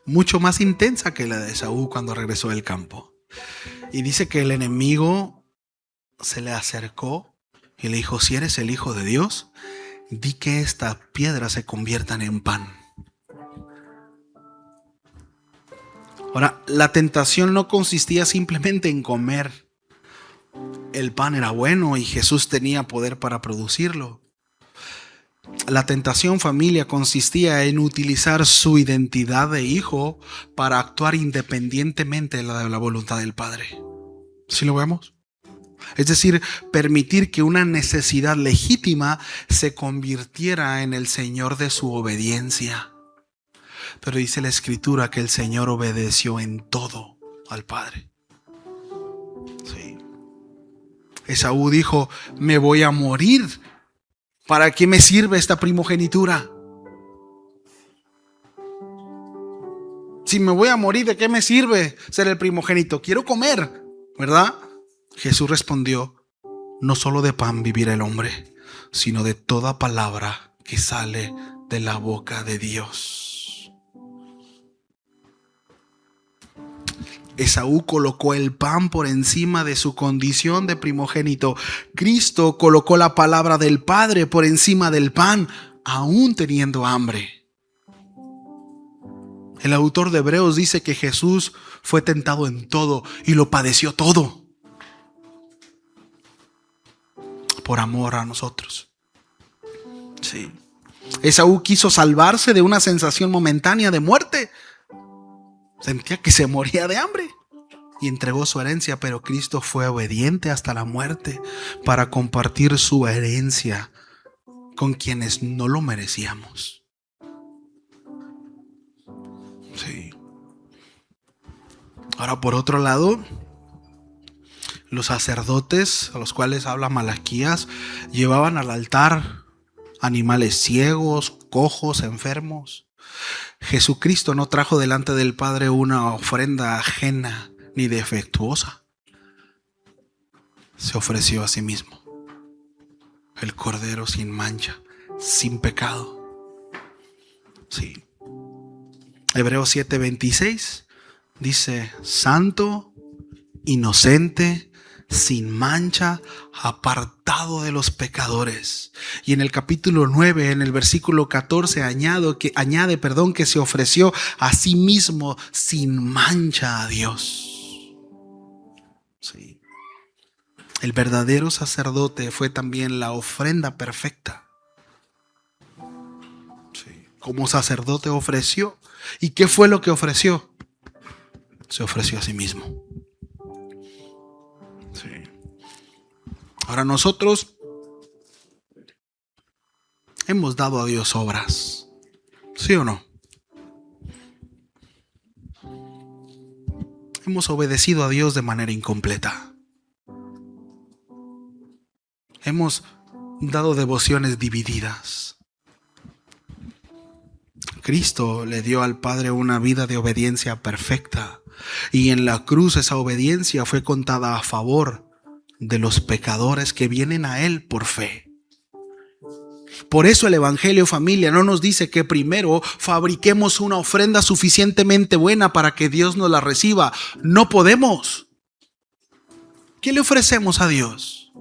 mucho más intensa que la de Esaú cuando regresó del campo. Y dice que el enemigo se le acercó y le dijo: si eres el Hijo de Dios, di que estas piedras se conviertan en pan. Ahora, la tentación no consistía simplemente en comer. El pan era bueno y Jesús tenía poder para producirlo. La tentación, familia, consistía en utilizar su identidad de hijo para actuar independientemente de la voluntad del Padre. ¿Sí lo vemos? Es decir, permitir que una necesidad legítima se convirtiera en el Señor de su obediencia. Pero dice la Escritura que el Señor obedeció en todo al Padre. Sí. Esaú dijo: me voy a morir. ¿Para qué me sirve esta primogenitura? Si me voy a morir, ¿de qué me sirve ser el primogénito? Quiero comer, ¿verdad? Jesús respondió: no solo de pan vivirá el hombre, sino de toda palabra que sale de la boca de Dios. Esaú colocó el pan por encima de su condición de primogénito. Cristo colocó la palabra del Padre por encima del pan, aún teniendo hambre. El autor de Hebreos dice que Jesús fue tentado en todo y lo padeció todo por amor a nosotros. Sí. Esaú quiso salvarse de una sensación momentánea de muerte. Sentía que se moría de hambre y entregó su herencia, pero Cristo fue obediente hasta la muerte para compartir su herencia con quienes no lo merecíamos. Sí. Ahora, por otro lado, los sacerdotes a los cuales habla Malaquías llevaban al altar animales ciegos, cojos, enfermos. Jesucristo no trajo delante del Padre una ofrenda ajena ni defectuosa. Se ofreció a sí mismo, el Cordero sin mancha, sin pecado. Sí. Hebreos 7:26 dice: santo, inocente, sin mancha, apartado de los pecadores. Y en el capítulo 9, en el versículo 14, añade que se ofreció a sí mismo sin mancha a Dios. Sí. El verdadero sacerdote fue también la ofrenda perfecta. Sí. Como sacerdote ofreció. ¿Y qué fue lo que ofreció? Se ofreció a sí mismo. Sí. Ahora, nosotros hemos dado a Dios obras, ¿sí o no? Hemos obedecido a Dios de manera incompleta. Hemos dado devociones divididas. Cristo le dio al Padre una vida de obediencia perfecta, y en la cruz esa obediencia fue contada a favor de los pecadores que vienen a Él por fe. Por eso el Evangelio, familia, no nos dice que primero fabriquemos una ofrenda suficientemente buena para que Dios nos la reciba. No podemos. ¿Qué le ofrecemos a Dios?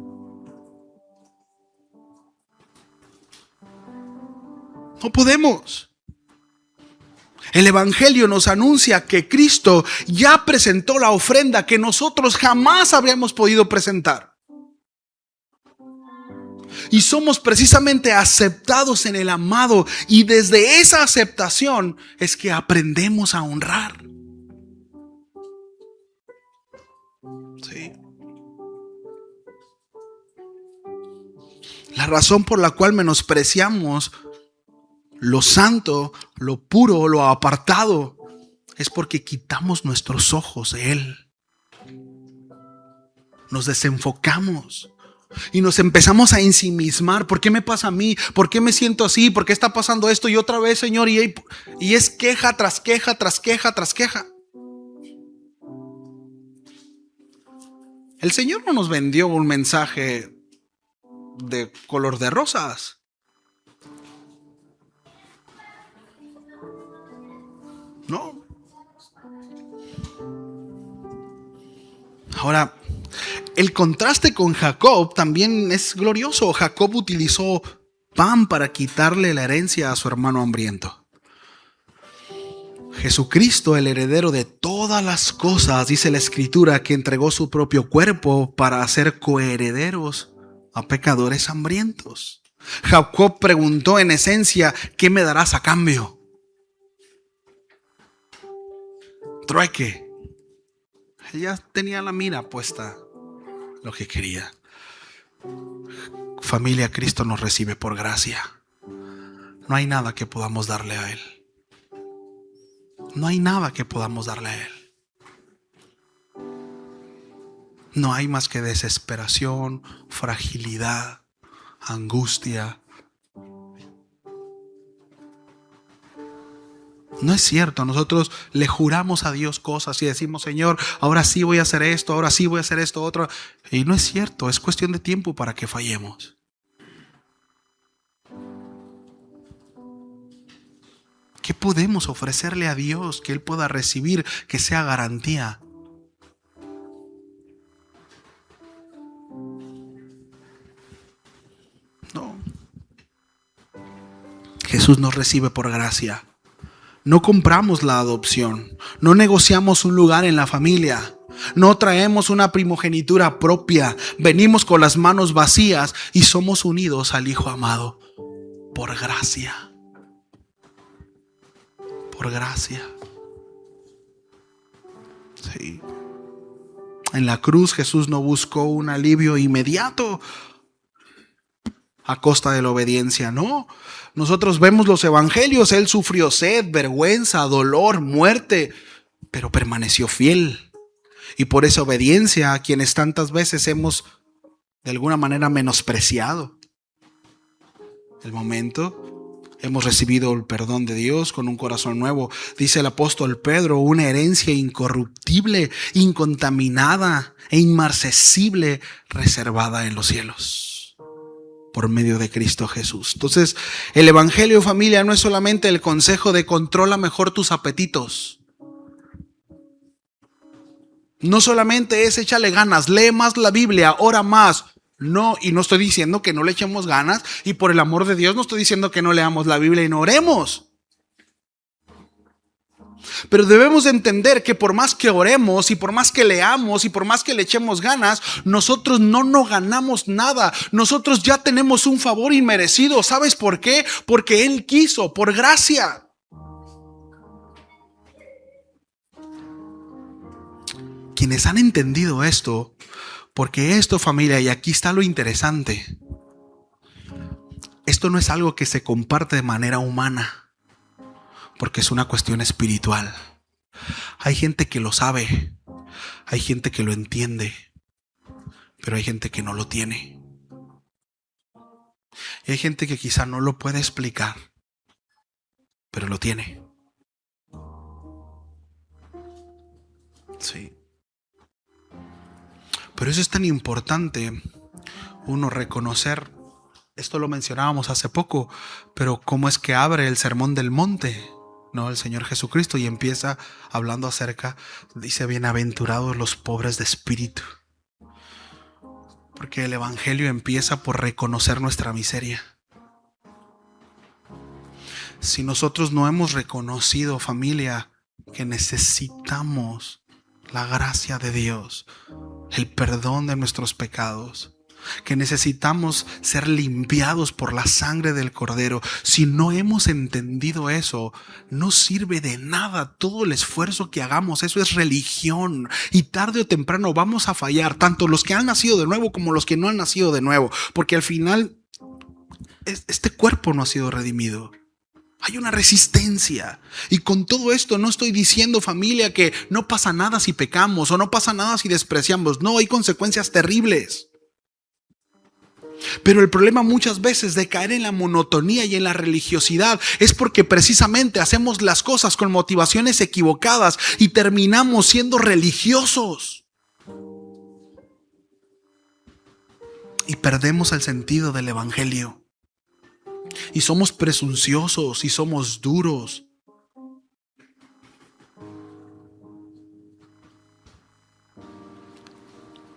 No podemos. El Evangelio nos anuncia que Cristo ya presentó la ofrenda que nosotros jamás habríamos podido presentar. Y somos precisamente aceptados en el amado, y desde esa aceptación es que aprendemos a honrar. Sí. La razón por la cual menospreciamos lo santo, lo puro, lo apartado, es porque quitamos nuestros ojos de Él. Nos desenfocamos y nos empezamos a ensimismar. ¿Por qué me pasa a mí? ¿Por qué me siento así? ¿Por qué está pasando esto? Y otra vez, Señor, y es queja tras queja, tras queja, tras queja. El Señor no nos vendió un mensaje de color de rosas. Ahora, el contraste con Jacob también es glorioso. Jacob utilizó pan para quitarle la herencia a su hermano hambriento. Jesucristo, el heredero de todas las cosas, dice la Escritura, que entregó su propio cuerpo para hacer coherederos a pecadores hambrientos. Jacob preguntó en esencia, ¿qué me darás a cambio? Trueque. Ella tenía la mira puesta lo que quería. Familia, Cristo nos recibe por gracia. No hay nada que podamos darle a Él. No hay nada que podamos darle a Él. No hay más que desesperación, fragilidad, angustia. No es cierto, nosotros le juramos a Dios cosas y decimos, Señor, ahora sí voy a hacer esto, ahora sí voy a hacer esto, otro. Y no es cierto, es cuestión de tiempo para que fallemos. ¿Qué podemos ofrecerle a Dios que Él pueda recibir, que sea garantía? No. Jesús nos recibe por gracia. No compramos la adopción. No negociamos un lugar en la familia. No traemos una primogenitura propia. Venimos con las manos vacías y somos unidos al Hijo amado. Por gracia. Por gracia. Sí. En la cruz Jesús no buscó un alivio inmediato a costa de la obediencia, no. Nosotros vemos los evangelios, Él sufrió sed, vergüenza, dolor, muerte, pero permaneció fiel. Y por esa obediencia a quienes tantas veces hemos de alguna manera menospreciado. El momento hemos recibido el perdón de Dios con un corazón nuevo. Dice el apóstol Pedro, una herencia incorruptible, incontaminada e inmarcesible, reservada en los cielos, por medio de Cristo Jesús. Entonces, el evangelio, familia, no es solamente el consejo de controla mejor tus apetitos. No solamente es échale ganas, lee más la Biblia, ora más. No, y no estoy diciendo que no le echemos ganas, y por el amor de Dios no estoy diciendo que no leamos la Biblia y no oremos. Pero debemos entender que por más que oremos y por más que leamos y por más que le echemos ganas, nosotros no ganamos nada. Nosotros ya tenemos un favor inmerecido. ¿Sabes por qué? Porque Él quiso, por gracia. Quienes han entendido esto, porque esto, familia, y aquí está lo interesante, esto no es algo que se comparte de manera humana, porque es una cuestión espiritual. Hay gente que lo sabe, hay gente que lo entiende, pero hay gente que no lo tiene. Y hay gente que quizá no lo puede explicar, pero lo tiene. Sí. Pero eso es tan importante, uno reconocer. Esto lo mencionábamos hace poco, pero cómo es que abre el Sermón del Monte, ¿no? El Señor Jesucristo, y empieza hablando acerca, dice, bienaventurados los pobres de espíritu. Porque el evangelio empieza por reconocer nuestra miseria. Si nosotros no hemos reconocido, familia, que necesitamos la gracia de Dios, el perdón de nuestros pecados, que necesitamos ser limpiados por la sangre del Cordero, si no hemos entendido eso, no sirve de nada todo el esfuerzo que hagamos. Eso es religión, y tarde o temprano vamos a fallar, tanto los que han nacido de nuevo como los que no han nacido de nuevo, porque al final este cuerpo no ha sido redimido. Hay una resistencia. Y con todo esto no estoy diciendo, familia, que no pasa nada si pecamos o no pasa nada si despreciamos. No, hay consecuencias terribles. Pero el problema muchas veces de caer en la monotonía y en la religiosidad es porque precisamente hacemos las cosas con motivaciones equivocadas y terminamos siendo religiosos. Y perdemos el sentido del evangelio. Y somos presunciosos y somos duros.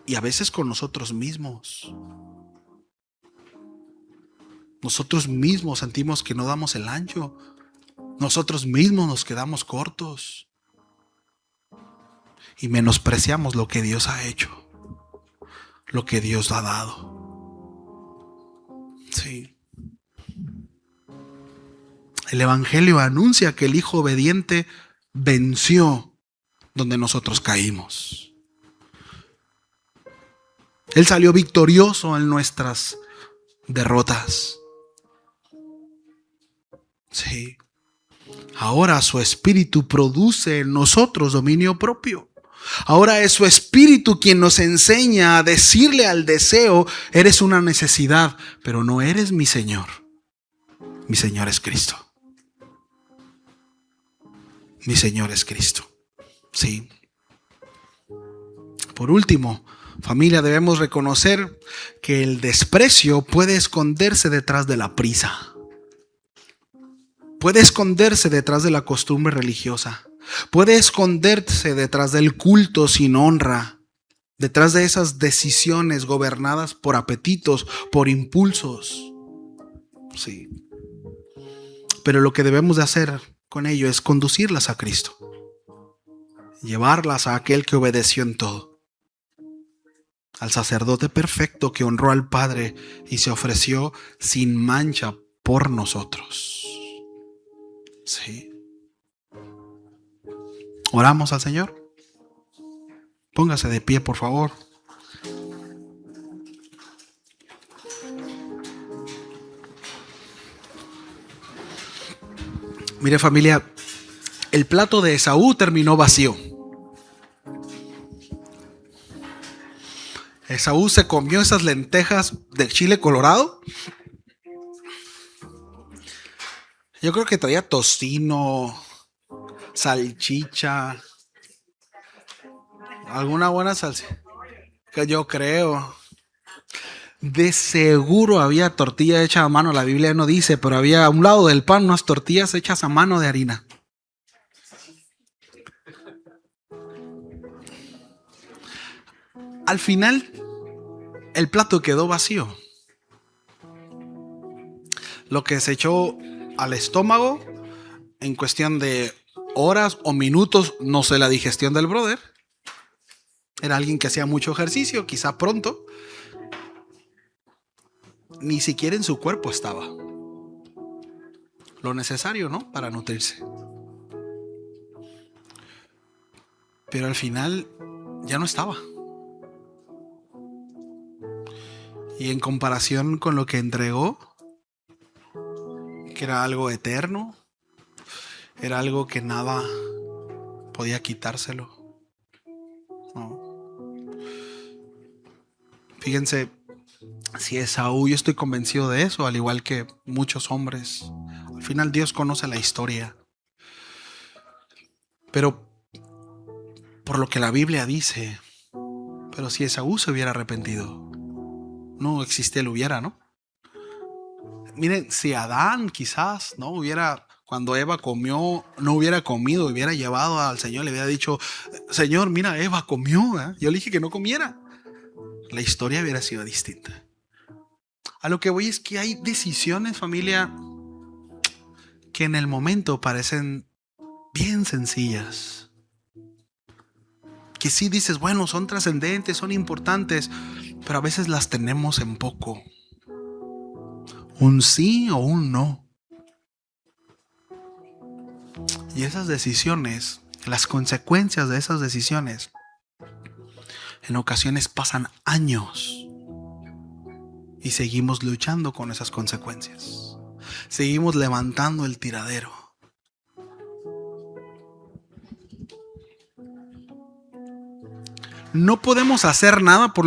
Y a veces con nosotros mismos. Nosotros mismos sentimos que no damos el ancho. Nosotros mismos nos quedamos cortos. Y menospreciamos lo que Dios ha hecho. Lo que Dios ha dado. Sí. El Evangelio anuncia que el Hijo obediente venció donde nosotros caímos. Él salió victorioso en nuestras derrotas. Sí. Ahora su espíritu produce en nosotros dominio propio. Ahora es su espíritu quien nos enseña a decirle al deseo: eres una necesidad, pero no eres mi Señor. Mi Señor es Cristo. Mi Señor es Cristo. Sí. Por último, familia, debemos reconocer que el desprecio puede esconderse detrás de la prisa. Puede esconderse detrás de la costumbre religiosa. Puede esconderse detrás del culto sin honra. Detrás de esas decisiones gobernadas por apetitos, por impulsos. Sí. Pero lo que debemos de hacer con ello es conducirlas a Cristo. Llevarlas a aquel que obedeció en todo. Al sacerdote perfecto que honró al Padre y se ofreció sin mancha por nosotros. Sí. Oramos al Señor. Póngase de pie, por favor. Mire, familia, el plato de Esaú terminó vacío. Esaú se comió esas lentejas de chile colorado. Yo creo que traía tocino, salchicha, alguna buena salsa. Que yo creo. De seguro había tortilla hecha a mano. La Biblia no dice, pero había a un lado del pan unas tortillas hechas a mano de harina. Al final, el plato quedó vacío. Lo que se echó al estómago en cuestión de horas o minutos, no sé la digestión del brother. Era alguien que hacía mucho ejercicio, quizá pronto. Ni siquiera en su cuerpo estaba lo necesario, ¿no?, para nutrirse. Pero al final ya no estaba. Y en comparación con lo que entregó, que era algo eterno, era algo que nada podía quitárselo. No. Fíjense, si Esaú, yo estoy convencido de eso, al igual que muchos hombres. Al final Dios conoce la historia. Pero por lo que la Biblia dice, pero si Esaú se hubiera arrepentido, no existe el hubiera, ¿no? Miren, si Adán quizás no hubiera, cuando Eva comió, no hubiera comido, hubiera llevado al Señor, le hubiera dicho: Señor, mira, Eva comió, ¿eh? Yo le dije que no comiera. La historia hubiera sido distinta. A lo que voy es que hay decisiones, familia, que en el momento parecen bien sencillas. Que sí dices, bueno, son trascendentes, son importantes, pero a veces las tenemos en poco. Un sí o un no. Y esas decisiones, las consecuencias de esas decisiones, en ocasiones pasan años y seguimos luchando con esas consecuencias. Seguimos levantando el tiradero. No podemos hacer nada por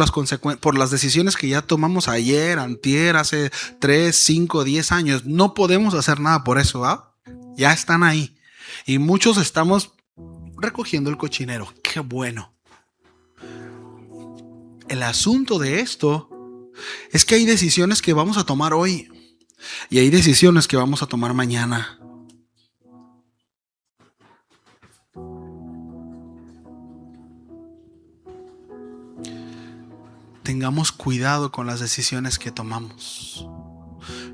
las decisiones que ya tomamos ayer, antier, hace 3, 5, 10 años. No podemos hacer nada por eso, ¿ah? Ya están ahí. Y muchos estamos recogiendo el cochinero. ¡Qué bueno! El asunto de esto es que hay decisiones que vamos a tomar hoy y hay decisiones que vamos a tomar mañana. tengamos cuidado con las decisiones que tomamos.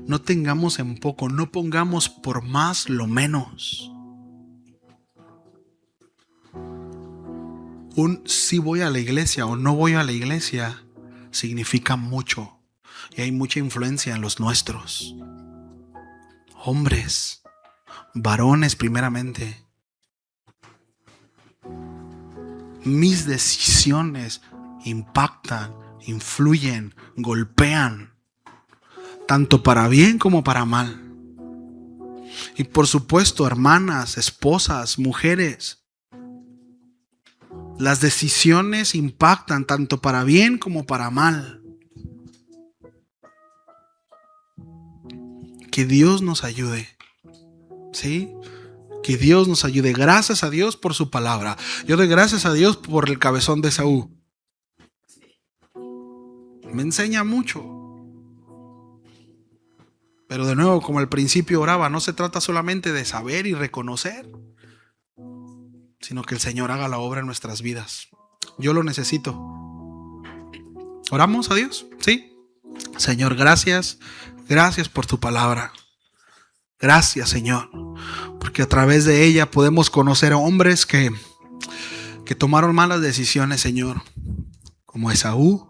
No tengamos en poco, no pongamos por más lo menos. Un si voy a la iglesia o no voy a la iglesia significa mucho. Y hay mucha influencia en los nuestros. Hombres, varones primeramente. Mis decisiones impactan, influyen, golpean, tanto para bien como para mal. Y por supuesto, hermanas, esposas, mujeres, las decisiones impactan tanto para bien como para mal. Que Dios nos ayude, ¿sí? Que Dios nos ayude. Gracias a Dios por su palabra. Yo doy gracias a Dios por el cabezón de Esaú. Me enseña mucho. Pero de nuevo, como al principio oraba, no se trata solamente de saber y reconocer, sino que el Señor haga la obra en nuestras vidas. Yo lo necesito. ¿Oramos a Dios? ¿Sí? Señor, gracias. Gracias por tu palabra. Gracias, Señor. Porque a través de ella podemos conocer a hombres que tomaron malas decisiones, Señor. Como Esaú,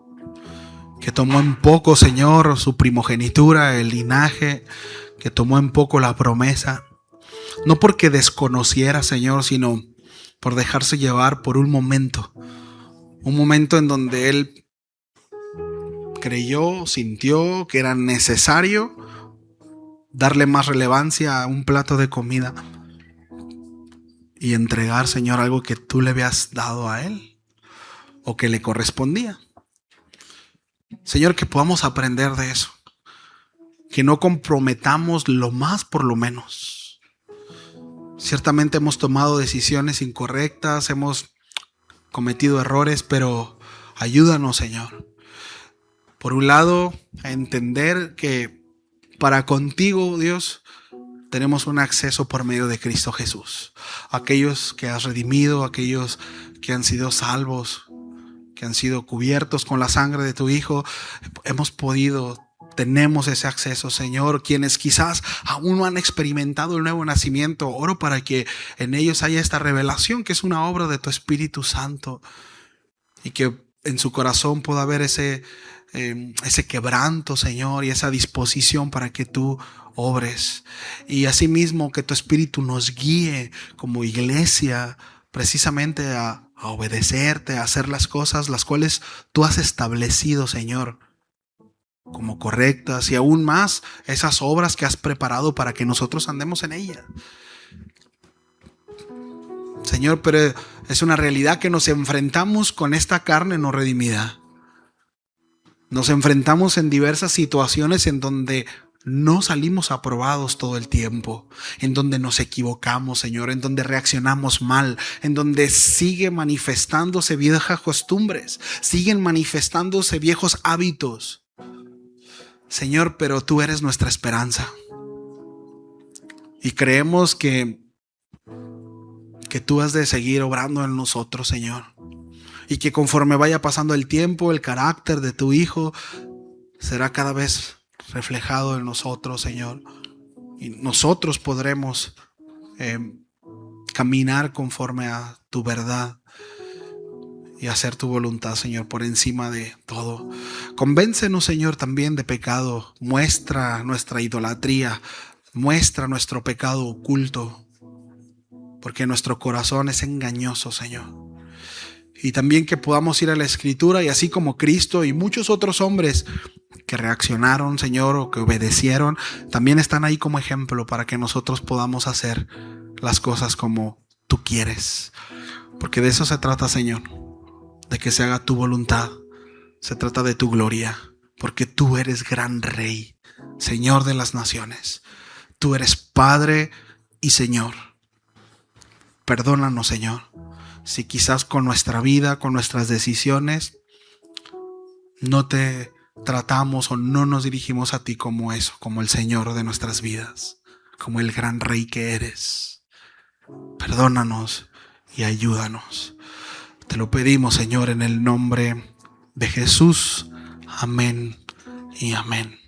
que tomó en poco, Señor, su primogenitura, el linaje, que tomó en poco la promesa. No porque desconociera, Señor, sino por dejarse llevar por un momento. Un momento en donde él creyó, sintió que era necesario darle más relevancia a un plato de comida y entregar, Señor, algo que tú le habías dado a él o que le correspondía. Señor, que podamos aprender de eso. Que no comprometamos lo más por lo menos. Ciertamente hemos tomado decisiones incorrectas, hemos cometido errores, pero ayúdanos, Señor. Por un lado, a entender que para contigo, Dios, tenemos un acceso por medio de Cristo Jesús. Aquellos que has redimido, aquellos que han sido salvos, que han sido cubiertos con la sangre de tu Hijo, tenemos ese acceso, Señor. Quienes quizás aún no han experimentado el nuevo nacimiento, oro para que en ellos haya esta revelación que es una obra de tu Espíritu Santo y que en su corazón pueda haber ese quebranto, Señor, y esa disposición para que tú obres. Y asimismo que tu Espíritu nos guíe como iglesia precisamente a obedecerte, a hacer las cosas las cuales tú has establecido, Señor, como correctas, y aún más esas obras que has preparado para que nosotros andemos en ellas. Señor, pero es una realidad que nos enfrentamos con esta carne no redimida. Nos enfrentamos en diversas situaciones en donde no salimos aprobados todo el tiempo, en donde nos equivocamos, Señor, en donde reaccionamos mal, en donde sigue manifestándose viejas costumbres, siguen manifestándose viejos hábitos. Señor, pero tú eres nuestra esperanza. Y creemos que tú has de seguir obrando en nosotros, Señor. Y que conforme vaya pasando el tiempo, el carácter de tu Hijo será cada vez reflejado en nosotros, Señor. Y nosotros podremos caminar conforme a tu verdad y hacer tu voluntad, Señor, por encima de todo. Convéncenos, Señor, también de pecado. Muestra nuestra idolatría. Muestra nuestro pecado oculto. Porque nuestro corazón es engañoso, Señor. Y también que podamos ir a la Escritura y así como Cristo y muchos otros hombres que reaccionaron, Señor, o que obedecieron, también están ahí como ejemplo para que nosotros podamos hacer las cosas como tú quieres. Porque de eso se trata, Señor, de que se haga tu voluntad. Se trata de tu gloria, porque tú eres gran Rey, Señor de las naciones. Tú eres Padre y Señor. Perdónanos, Señor, si quizás con nuestra vida, con nuestras decisiones, no te tratamos o no nos dirigimos a ti como eso, como el Señor de nuestras vidas, como el gran Rey que eres. Perdónanos y ayúdanos. Te lo pedimos, Señor, en el nombre de Jesús. Amén y amén.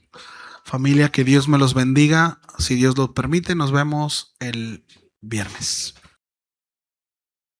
Familia, que Dios me los bendiga. Si Dios lo permite, nos vemos el viernes.